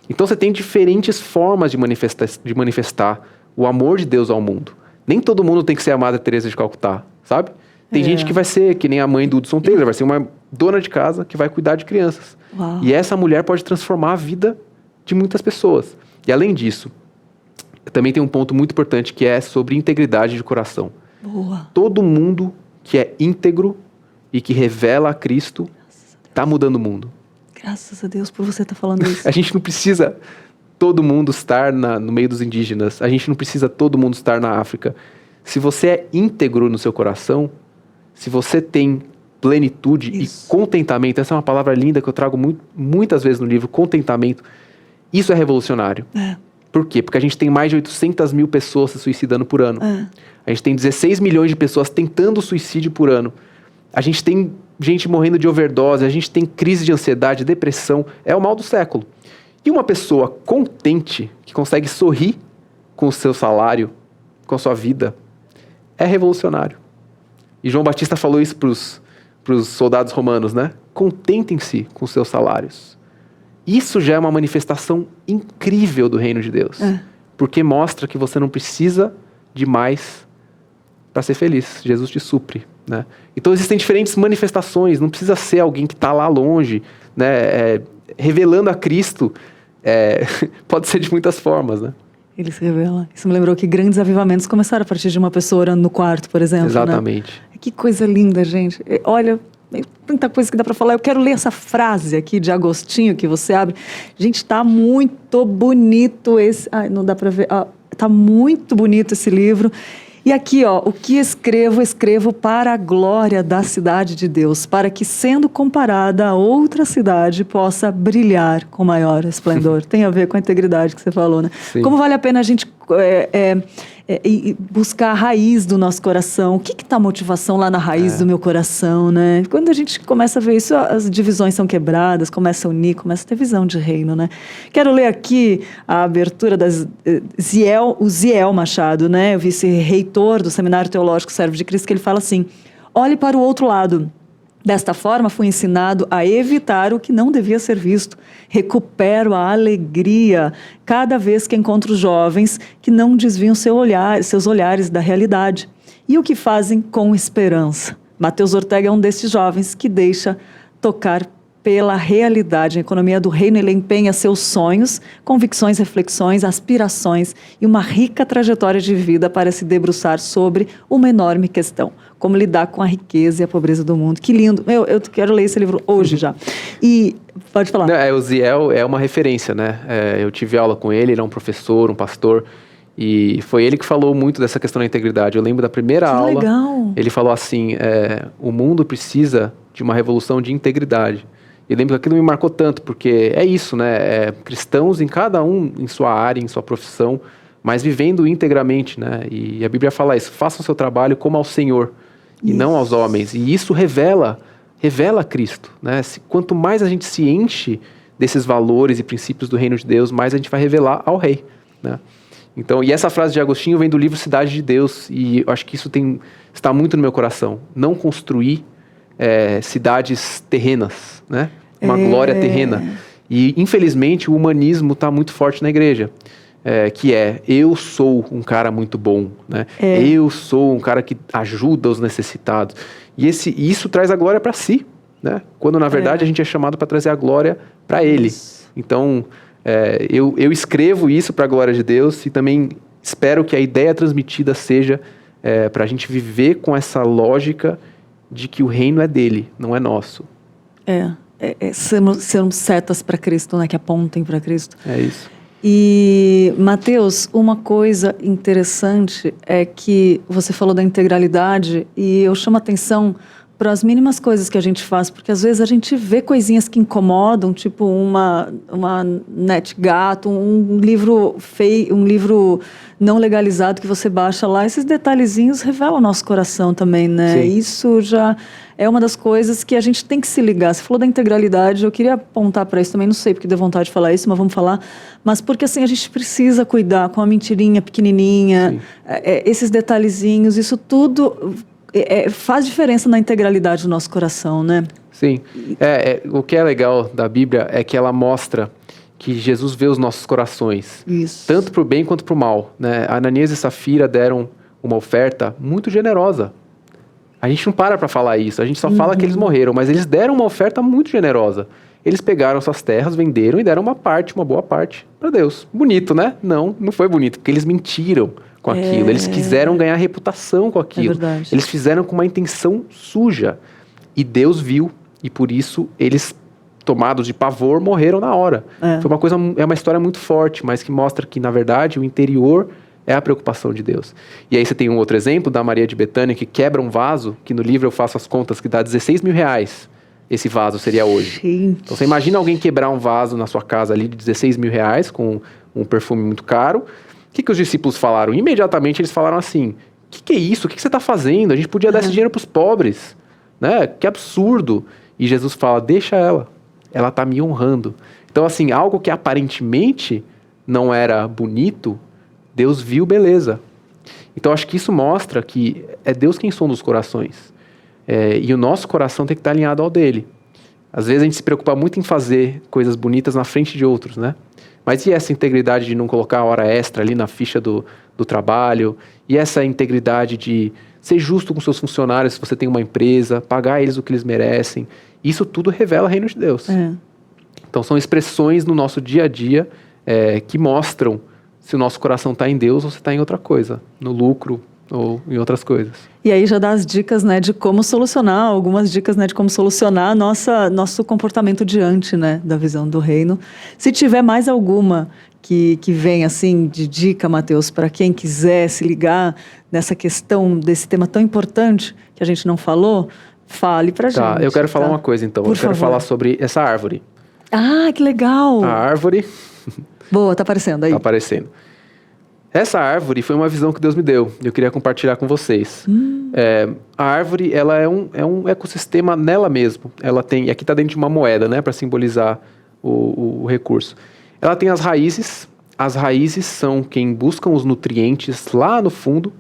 Então você tem diferentes formas de manifestar o amor de Deus ao mundo. Nem todo mundo tem que ser a Madre Teresa de Calcutá, sabe? Tem gente que vai ser, que nem a mãe do Hudson Taylor, vai ser uma dona de casa que vai cuidar de crianças. Uau. E essa mulher pode transformar a vida de muitas pessoas. E além disso, também tem um ponto muito importante que é sobre integridade de coração. Boa. Todo mundo que é íntegro e que revela a Cristo está mudando o mundo. Graças a Deus por você estar falando isso. A gente não precisa todo mundo estar no meio dos indígenas. A gente não precisa todo mundo estar na África. Se você é íntegro no seu coração, se você tem plenitude e contentamento, essa é uma palavra linda que eu trago muitas vezes no livro, contentamento, isso é revolucionário. Por quê? Porque a gente tem mais de 800 mil pessoas se suicidando por ano. A gente tem 16 milhões de pessoas tentando suicídio por ano. A gente tem gente morrendo de overdose, a gente tem crise de ansiedade, depressão. É o mal do século. E uma pessoa contente, que consegue sorrir com o seu salário, com a sua vida, é revolucionário. E João Batista falou isso para os soldados romanos, né? Contentem-se com seus salários. Isso já é uma manifestação incrível do reino de Deus. Porque mostra que você não precisa de mais para ser feliz. Jesus te supre, né? Então existem diferentes manifestações. Não precisa ser alguém que está lá longe, né? Revelando a Cristo. Pode ser de muitas formas, né? Ele se revela. Isso me lembrou que grandes avivamentos começaram a partir de uma pessoa orando no quarto, por exemplo. Exatamente. Né? Que coisa linda, gente. Olha, tanta coisa que dá para falar. Eu quero ler essa frase aqui de Agostinho que você abre. Gente, tá muito bonito esse... Ai, não dá para ver. Tá muito bonito esse livro. E aqui, o que escrevo para a glória da cidade de Deus, para que, sendo comparada a outra cidade, possa brilhar com maior esplendor. Tem a ver com a integridade que você falou, né? Sim. Como vale a pena a gente buscar a raiz do nosso coração? O que está a motivação lá na raiz do meu coração, né? Quando a gente começa a ver isso, as divisões são quebradas, começa a unir, começa a ter visão de reino, né? Quero ler aqui a abertura das o Ziel Machado, né? Eu vi esse reitor do Seminário Teológico Servo de Cristo, que ele fala assim: olhe para o outro lado. Desta forma, fui ensinado a evitar o que não devia ser visto. Recupero a alegria cada vez que encontro jovens que não desviam seus olhares da realidade. E o que fazem com esperança. Mateus Ortega é um desses jovens que deixa tocar pela realidade. A economia do reino, ele empenha seus sonhos, convicções, reflexões, aspirações e uma rica trajetória de vida para se debruçar sobre uma enorme questão: como lidar com a riqueza e a pobreza do mundo. Que lindo! Eu quero ler esse livro hoje já. E pode falar. O Ziel é uma referência, né? Eu tive aula com ele, ele é um professor, um pastor, e foi ele que falou muito dessa questão da integridade. Eu lembro da primeira aula, legal. Ele falou assim: o mundo precisa de uma revolução de integridade. E lembro que aquilo me marcou tanto, porque é isso, né? Cristãos em cada um, em sua área, em sua profissão, mas vivendo integramente, né? E a Bíblia fala isso: façam o seu trabalho como ao Senhor e não aos homens. E isso revela Cristo, né? Quanto mais a gente se enche desses valores e princípios do reino de Deus, mais a gente vai revelar ao Rei, né? Então, e essa frase de Agostinho vem do livro Cidade de Deus, e eu acho que isso está muito no meu coração. Não construir cidades terrenas, né? Uma glória terrena. E, infelizmente, o humanismo está muito forte na igreja. Que eu sou um cara muito bom, né? Eu sou um cara que ajuda os necessitados. E isso traz a glória para si, né? Quando, na verdade, a gente é chamado para trazer a glória para Ele. Então, eu escrevo isso para a glória de Deus, e também espero que a ideia transmitida seja para a gente viver com essa lógica de que o reino é dele, não é nosso. Sermos setas para Cristo, né? Que apontem para Cristo. É isso. E, Mateus, uma coisa interessante é que você falou da integralidade e eu chamo a atenção para as mínimas coisas que a gente faz, porque às vezes a gente vê coisinhas que incomodam, tipo uma net gato, um livro feio, um livro não legalizado que você baixa lá, esses detalhezinhos revelam o nosso coração também, né? Sim. Isso já é uma das coisas que a gente tem que se ligar. Você falou da integralidade, eu queria apontar para isso também, não sei porque deu vontade de falar isso, mas vamos falar. Mas porque assim, a gente precisa cuidar com a mentirinha pequenininha, esses detalhezinhos, isso tudo faz diferença na integralidade do nosso coração, né? Sim. O que é legal da Bíblia é que ela mostra que Jesus vê os nossos corações. Isso. Tanto para o bem quanto para o mal, né? Ananias e Safira deram uma oferta muito generosa. A gente não para falar isso, a gente só fala que eles morreram, mas eles deram uma oferta muito generosa. Eles pegaram suas terras, venderam e deram uma boa parte para Deus. Bonito, né? Não foi bonito, porque eles mentiram com aquilo. Eles quiseram ganhar reputação com aquilo. É verdade. Eles fizeram com uma intenção suja. E Deus viu, e por isso eles, tomados de pavor, morreram na hora. É uma história muito forte, mas que mostra que, na verdade, o interior é a preocupação de Deus. E aí você tem um outro exemplo da Maria de Betânia, que quebra um vaso, que no livro eu faço as contas, que dá 16 mil reais. Esse vaso seria hoje. Gente. Então você imagina alguém quebrar um vaso na sua casa ali de 16 mil reais, com um perfume muito caro. O que os discípulos falaram? Imediatamente eles falaram assim, o que é isso? O que você está fazendo? A gente podia dar esse dinheiro para os pobres. Né? Que absurdo. E Jesus fala, deixa ela está me honrando. Então assim, algo que aparentemente não era bonito, Deus viu beleza. Então acho que isso mostra que é Deus quem sonda os corações. E o nosso coração tem que estar alinhado ao dele. Às vezes a gente se preocupa muito em fazer coisas bonitas na frente de outros, né? Mas e essa integridade de não colocar a hora extra ali na ficha do trabalho? E essa integridade de ser justo com seus funcionários se você tem uma empresa, pagar eles o que eles merecem? Isso tudo revela o reino de Deus. Então são expressões no nosso dia a dia que mostram se o nosso coração está em Deus ou se está em outra coisa, no lucro ou em outras coisas. E aí já dá as dicas, né, de como solucionar, algumas dicas, né, de como solucionar nosso comportamento diante, né, da visão do reino. Se tiver mais alguma que vem, assim, de dica, Mateus, para quem quiser se ligar nessa questão desse tema tão importante que a gente não falou, fale pra gente. Eu quero falar uma coisa, então. Por eu quero favor. falar sobre essa árvore. Ah, que legal! A árvore... Boa, tá aparecendo aí. Tá aparecendo. Essa árvore foi uma visão que Deus me deu. Eu queria compartilhar com vocês. A árvore, ela é um ecossistema nela mesmo. Ela tem... Aqui está dentro de uma moeda, né? Para simbolizar o recurso. Ela tem as raízes. As raízes são quem buscam os nutrientes lá no fundo,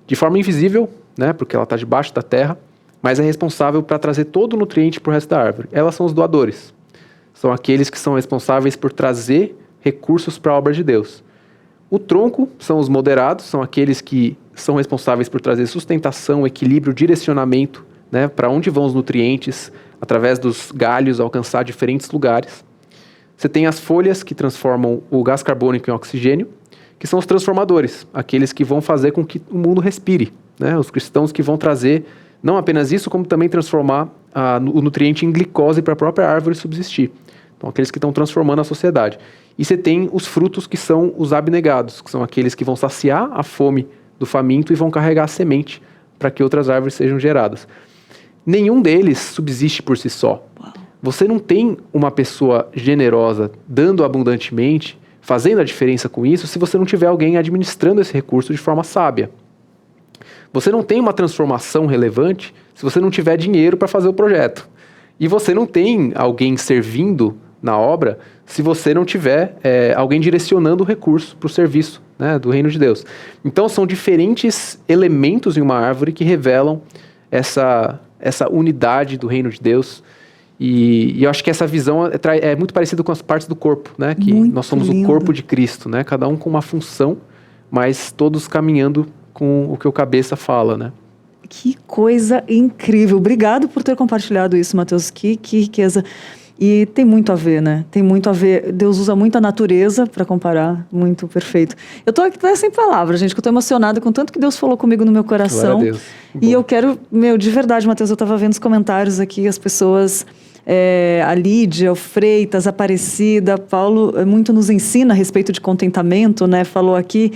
de forma invisível, né? Porque ela está debaixo da terra, mas é responsável para trazer todo o nutriente para o resto da árvore. Elas são os doadores. São aqueles que são responsáveis por trazer recursos para a obra de Deus. O tronco são os moderados, são aqueles que são responsáveis por trazer sustentação, equilíbrio, direcionamento, né, para onde vão os nutrientes, através dos galhos, alcançar diferentes lugares. Você tem as folhas que transformam o gás carbônico em oxigênio, que são os transformadores, aqueles que vão fazer com que o mundo respire, né, os cristãos que vão trazer não apenas isso, como também transformar o nutriente em glicose para a própria árvore subsistir. Então, aqueles que estão transformando a sociedade. E você tem os frutos que são os abnegados, que são aqueles que vão saciar a fome do faminto e vão carregar a semente para que outras árvores sejam geradas. Nenhum deles subsiste por si só. Você não tem uma pessoa generosa dando abundantemente, fazendo a diferença com isso, se você não tiver alguém administrando esse recurso de forma sábia. Você não tem uma transformação relevante se você não tiver dinheiro para fazer o projeto. E você não tem alguém servindo na obra se você não tiver alguém direcionando o recurso para o serviço, né, do reino de Deus. Então são diferentes elementos em uma árvore que revelam essa unidade do reino de Deus. E eu acho que essa visão é muito parecida com as partes do corpo, né? Que muito nós somos lindo. O corpo de Cristo, né? Cada um com uma função, mas todos caminhando com o que o cabeça fala, né? Que coisa incrível. Obrigado por ter compartilhado isso, Mateus. Que riqueza. E tem muito a ver, né? Tem muito a ver. Deus usa muito a natureza para comparar, muito perfeito. Eu tô aqui até sem palavras, gente, que eu tô emocionada com tanto que Deus falou comigo no meu coração. Glória a Deus. E eu quero, de verdade, Matheus, eu estava vendo os comentários aqui, as pessoas, a Lídia, o Freitas, a Aparecida, Paulo muito nos ensina a respeito de contentamento, né? Falou aqui,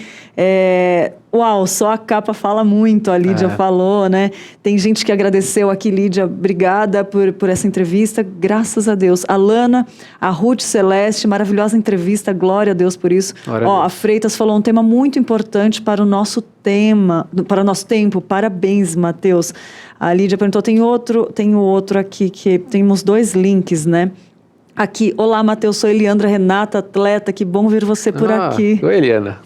uau, só a capa fala muito, a Lídia falou, né? Tem gente que agradeceu aqui, Lídia, obrigada por essa entrevista, graças a Deus. A Lana, a Ruth Celeste, maravilhosa entrevista, glória a Deus por isso. A Freitas falou um tema muito importante para o nosso tempo, parabéns, Matheus. A Lídia perguntou, tem outro aqui, que temos 2 links, né? Aqui, olá, Matheus, sou Eliandra Renata, atleta, que bom ver você por aqui. Oi, Eliana.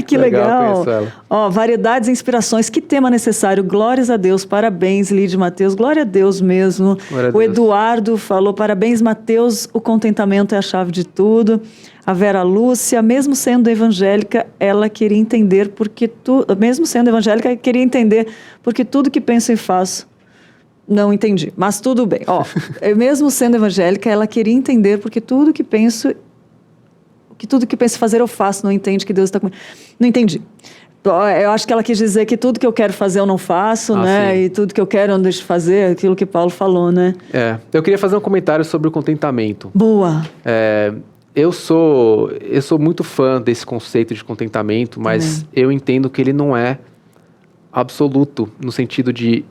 Que legal. Conheço ela. Variedades e inspirações, que tema necessário, glórias a Deus, parabéns, Lídia, Matheus, glória a Deus mesmo. Glória a o Deus. Eduardo falou, parabéns, Matheus, o contentamento é a chave de tudo. A Vera Lúcia, mesmo sendo evangélica, ela queria entender porque tudo que penso e faço. Não entendi, mas tudo bem. Mesmo sendo evangélica, ela queria entender porque tudo que penso fazer eu faço. Não entende que Deus está comigo. Não entendi. Eu acho que ela quis dizer que tudo que eu quero fazer eu não faço, né? Sim. E tudo que eu quero eu não deixo de fazer, aquilo que Paulo falou, né? Eu queria fazer um comentário sobre o contentamento. Boa. Eu sou muito fã desse conceito de contentamento, mas eu entendo que ele não é absoluto, no sentido de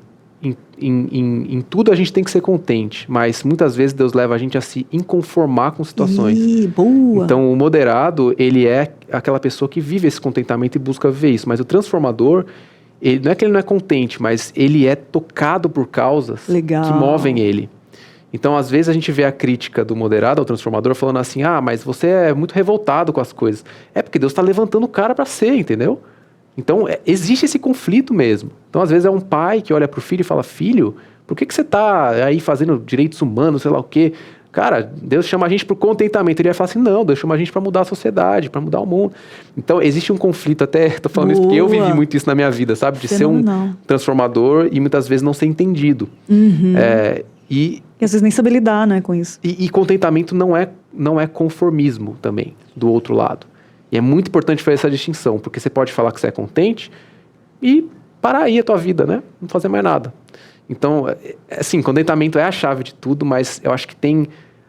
em tudo a gente tem que ser contente, mas muitas vezes Deus leva a gente a se inconformar com situações. Boa. Então o moderado, ele é aquela pessoa que vive esse contentamento e busca viver isso, mas o transformador, não é que ele não é contente, mas ele é tocado por causas que movem ele. Então, às vezes, a gente vê a crítica do moderado ao transformador falando assim, mas você é muito revoltado com as coisas. É porque Deus está levantando o cara para ser, entendeu? Então, existe esse conflito mesmo. Então, às vezes, é um pai que olha para o filho e fala, filho, por que você está aí fazendo direitos humanos, sei lá o quê? Cara, Deus chama a gente para o contentamento. Ele vai falar assim, não, Deus chama a gente para mudar a sociedade, para mudar o mundo. Então, existe um conflito, até estou falando isso porque eu vivi muito isso na minha vida, sabe? De ser um transformador e muitas vezes não ser entendido. E às vezes nem saber lidar, né, com isso. E contentamento não é conformismo também, do outro lado. E é muito importante fazer essa distinção, porque você pode falar que você é contente e parar aí a tua vida, né? Não fazer mais nada. Então, assim, contentamento é a chave de tudo, mas eu acho que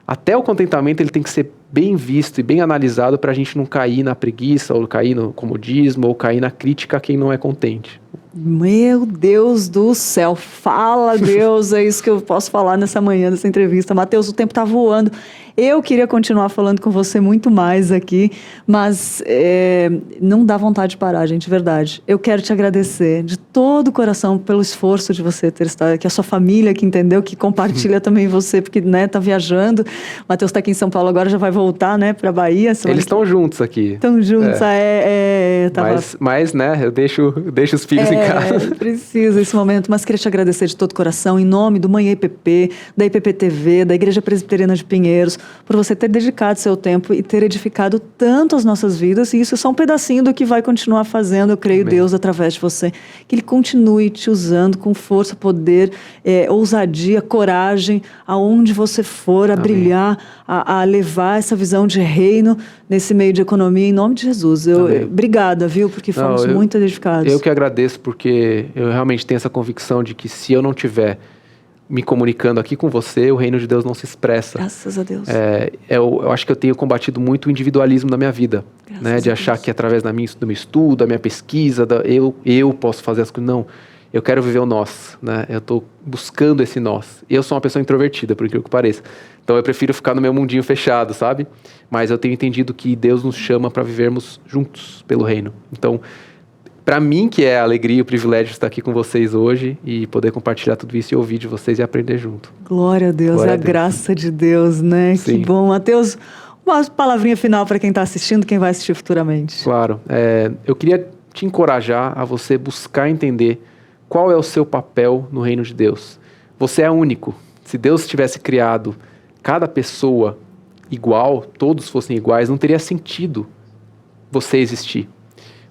até o contentamento ele tem que ser bem visto e bem analisado para a gente não cair na preguiça, ou cair no comodismo, ou cair na crítica a quem não é contente. Meu Deus do céu, fala Deus, é isso que eu posso falar nessa manhã, nessa entrevista. Matheus, o tempo está voando. Eu queria continuar falando com você muito mais aqui, mas não dá vontade de parar, gente, verdade. Eu quero te agradecer de todo o coração pelo esforço de você ter estado aqui, a sua família que entendeu, que compartilha também você, porque tá viajando. O Matheus está aqui em São Paulo agora, já vai voltar, né, para Bahia. Eles estão juntos aqui. Estão juntos, Mas, né, eu deixo os filhos em casa. Precisa esse momento, mas queria te agradecer de todo o coração, em nome do Manhã IPP, da IPP-TV, da Igreja Presbiteriana de Pinheiros, por você ter dedicado seu tempo e ter edificado tanto as nossas vidas, e isso é só um pedacinho do que vai continuar fazendo, eu creio, Amém. Deus, através de você. Que Ele continue te usando com força, poder, ousadia, coragem, aonde você for, a Amém. Brilhar, a levar essa visão de reino nesse meio de economia, em nome de Jesus. Obrigada, viu, porque fomos muito edificados. Eu que agradeço, porque eu realmente tenho essa convicção de que se eu não tiver me comunicando aqui com você, o reino de Deus não se expressa. Graças a Deus. Eu acho que eu tenho combatido muito o individualismo da minha vida, né? De achar que através do meu estudo, da minha pesquisa, eu posso fazer as coisas. Não, eu quero viver o nós, né? Eu estou buscando esse nós. Eu sou uma pessoa introvertida, por incrível que pareça. Então eu prefiro ficar no meu mundinho fechado, sabe? Mas eu tenho entendido que Deus nos chama para vivermos juntos pelo reino. Então, para mim, que é a alegria e o privilégio de estar aqui com vocês hoje e poder compartilhar tudo isso e ouvir de vocês e aprender junto. Glória a Deus, é a graça de Deus, né? Sim. Que bom. Matheus, uma palavrinha final para quem está assistindo, quem vai assistir futuramente. Claro. Eu queria te encorajar a você buscar entender qual é o seu papel no reino de Deus. Você é único. Se Deus tivesse criado cada pessoa igual, todos fossem iguais, não teria sentido você existir.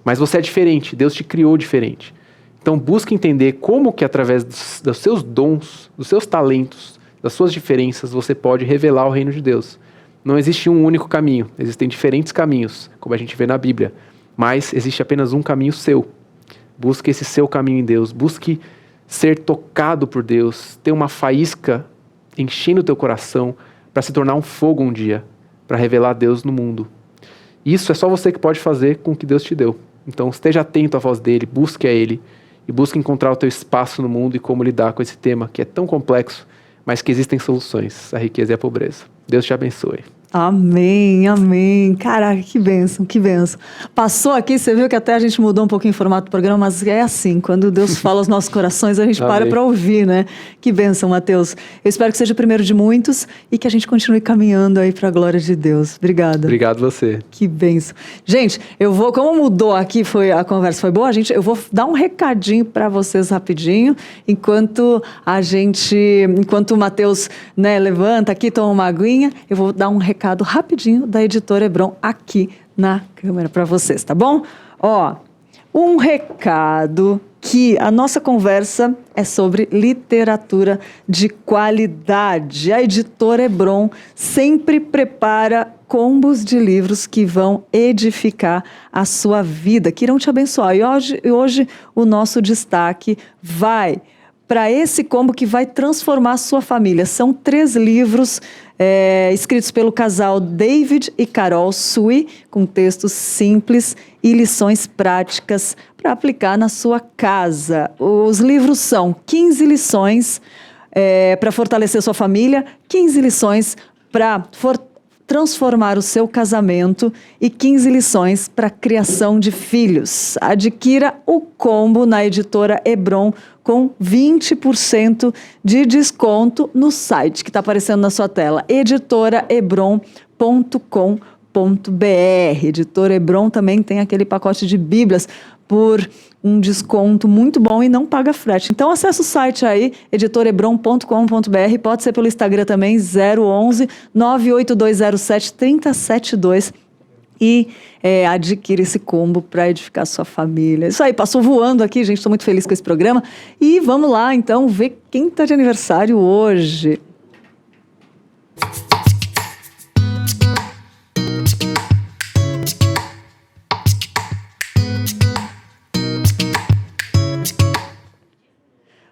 Mas você é diferente, Deus te criou diferente. Então busque entender como que através dos seus dons, dos seus talentos, das suas diferenças, você pode revelar o reino de Deus. Não existe um único caminho, existem diferentes caminhos, como a gente vê na Bíblia, mas existe apenas um caminho seu. Busque esse seu caminho em Deus, busque ser tocado por Deus, ter uma faísca enchendo o teu coração para se tornar um fogo um dia, para revelar Deus no mundo. Isso é só você que pode fazer com o que Deus te deu. Então esteja atento à voz dele, busque a ele e busque encontrar o teu espaço no mundo e como lidar com esse tema que é tão complexo, mas que existem soluções, a riqueza e a pobreza. Deus te abençoe. Amém, amém. Caraca, que bênção, que bênção. Passou aqui, você viu que até a gente mudou um pouquinho o formato do programa, mas é assim, quando Deus fala aos nossos corações, a gente para ouvir, né? Que bênção, Mateus. Eu espero que seja o primeiro de muitos e que a gente continue caminhando aí para a glória de Deus. Obrigada. Obrigado você. Que bênção. Gente, eu vou, como mudou aqui, a conversa foi boa, eu vou dar um recadinho para vocês rapidinho, enquanto o Mateus, né, levanta aqui, toma uma aguinha, eu vou dar um recado rapidinho da Editora Hebron aqui na câmera para vocês, tá bom? Ó, um recado que a nossa conversa é sobre literatura de qualidade. A Editora Hebron sempre prepara combos de livros que vão edificar a sua vida, que irão te abençoar. E hoje o nosso destaque vai para esse combo que vai transformar a sua família. São 3 livros escritos pelo casal David e Carol Sui, com textos simples e lições práticas para aplicar na sua casa. Os livros são 15 lições para fortalecer sua família, 15 lições para transformar o seu casamento e 15 lições para a criação de filhos. Adquira o combo na Editora Hebron com 20% de desconto no site que está aparecendo na sua tela, editoraebron.com.br. Editora Hebron também tem aquele pacote de Bíblias por um desconto muito bom e não paga frete. Então acessa o site aí, editorebron.com.br, pode ser pelo Instagram também, 011 98207 372 e adquire esse combo para edificar a sua família. Isso aí, passou voando aqui, gente, estou muito feliz com esse programa. E vamos lá, então, ver quem está de aniversário hoje.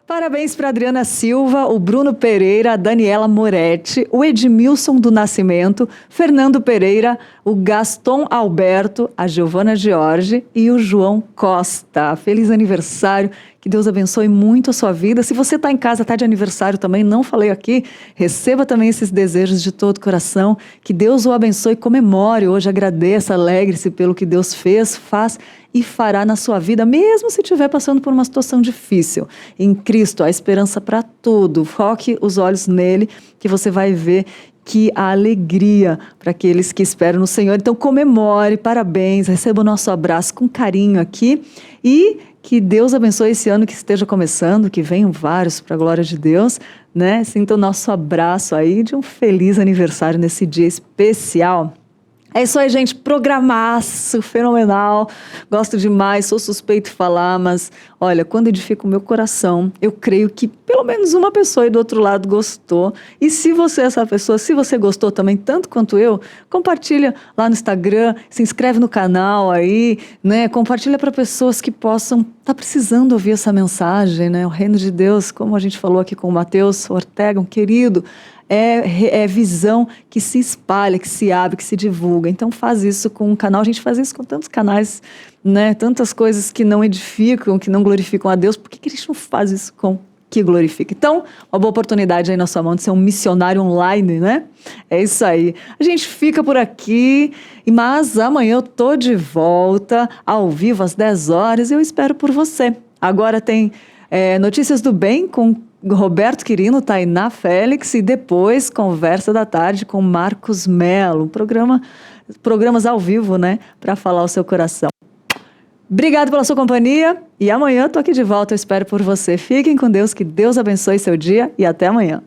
Parabéns para Adriana Silva, o Bruno Pereira, a Daniela Moretti, o Edmilson do Nascimento, Fernando Pereira, o Gaston Alberto, a Giovana Jorge e o João Costa. Feliz aniversário, que Deus abençoe muito a sua vida. Se você está em casa, está de aniversário também, não falei aqui, receba também esses desejos de todo o coração, que Deus o abençoe, comemore hoje, agradeça, alegre-se pelo que Deus fez, faz e fará na sua vida, mesmo se estiver passando por uma situação difícil. Em Cristo, há esperança para tudo. Foque os olhos nele, que você vai ver que há alegria para aqueles que esperam no Senhor. Então comemore, parabéns, receba o nosso abraço com carinho aqui e que Deus abençoe esse ano que esteja começando, que venham vários para a glória de Deus, né? Sinta o nosso abraço aí de um feliz aniversário nesse dia especial. É isso aí, gente, programaço, fenomenal, gosto demais, sou suspeito de falar, mas olha, quando edifica o meu coração, eu creio que pelo menos uma pessoa aí do outro lado gostou, e se você é essa pessoa, se você gostou também, tanto quanto eu, compartilha lá no Instagram, se inscreve no canal aí, né, compartilha para pessoas que possam estar precisando ouvir essa mensagem, né, o reino de Deus, como a gente falou aqui com o Mateus Ortega, um querido, é visão que se espalha, que se abre, que se divulga. Então faz isso com um canal, a gente faz isso com tantos canais, né? Tantas coisas que não edificam, que não glorificam a Deus, por que a gente não faz isso com que glorifica? Então, uma boa oportunidade aí na sua mão de ser um missionário online, né? É isso aí. A gente fica por aqui, mas amanhã eu tô de volta, ao vivo, às 10 horas, e eu espero por você. Agora tem Notícias do Bem com Roberto Quirino, Tainá Félix e depois Conversa da Tarde com Marcos Melo. Programas ao vivo, né? Para falar o seu coração. Obrigado pela sua companhia e amanhã eu tô aqui de volta, eu espero por você. Fiquem com Deus, que Deus abençoe seu dia e até amanhã.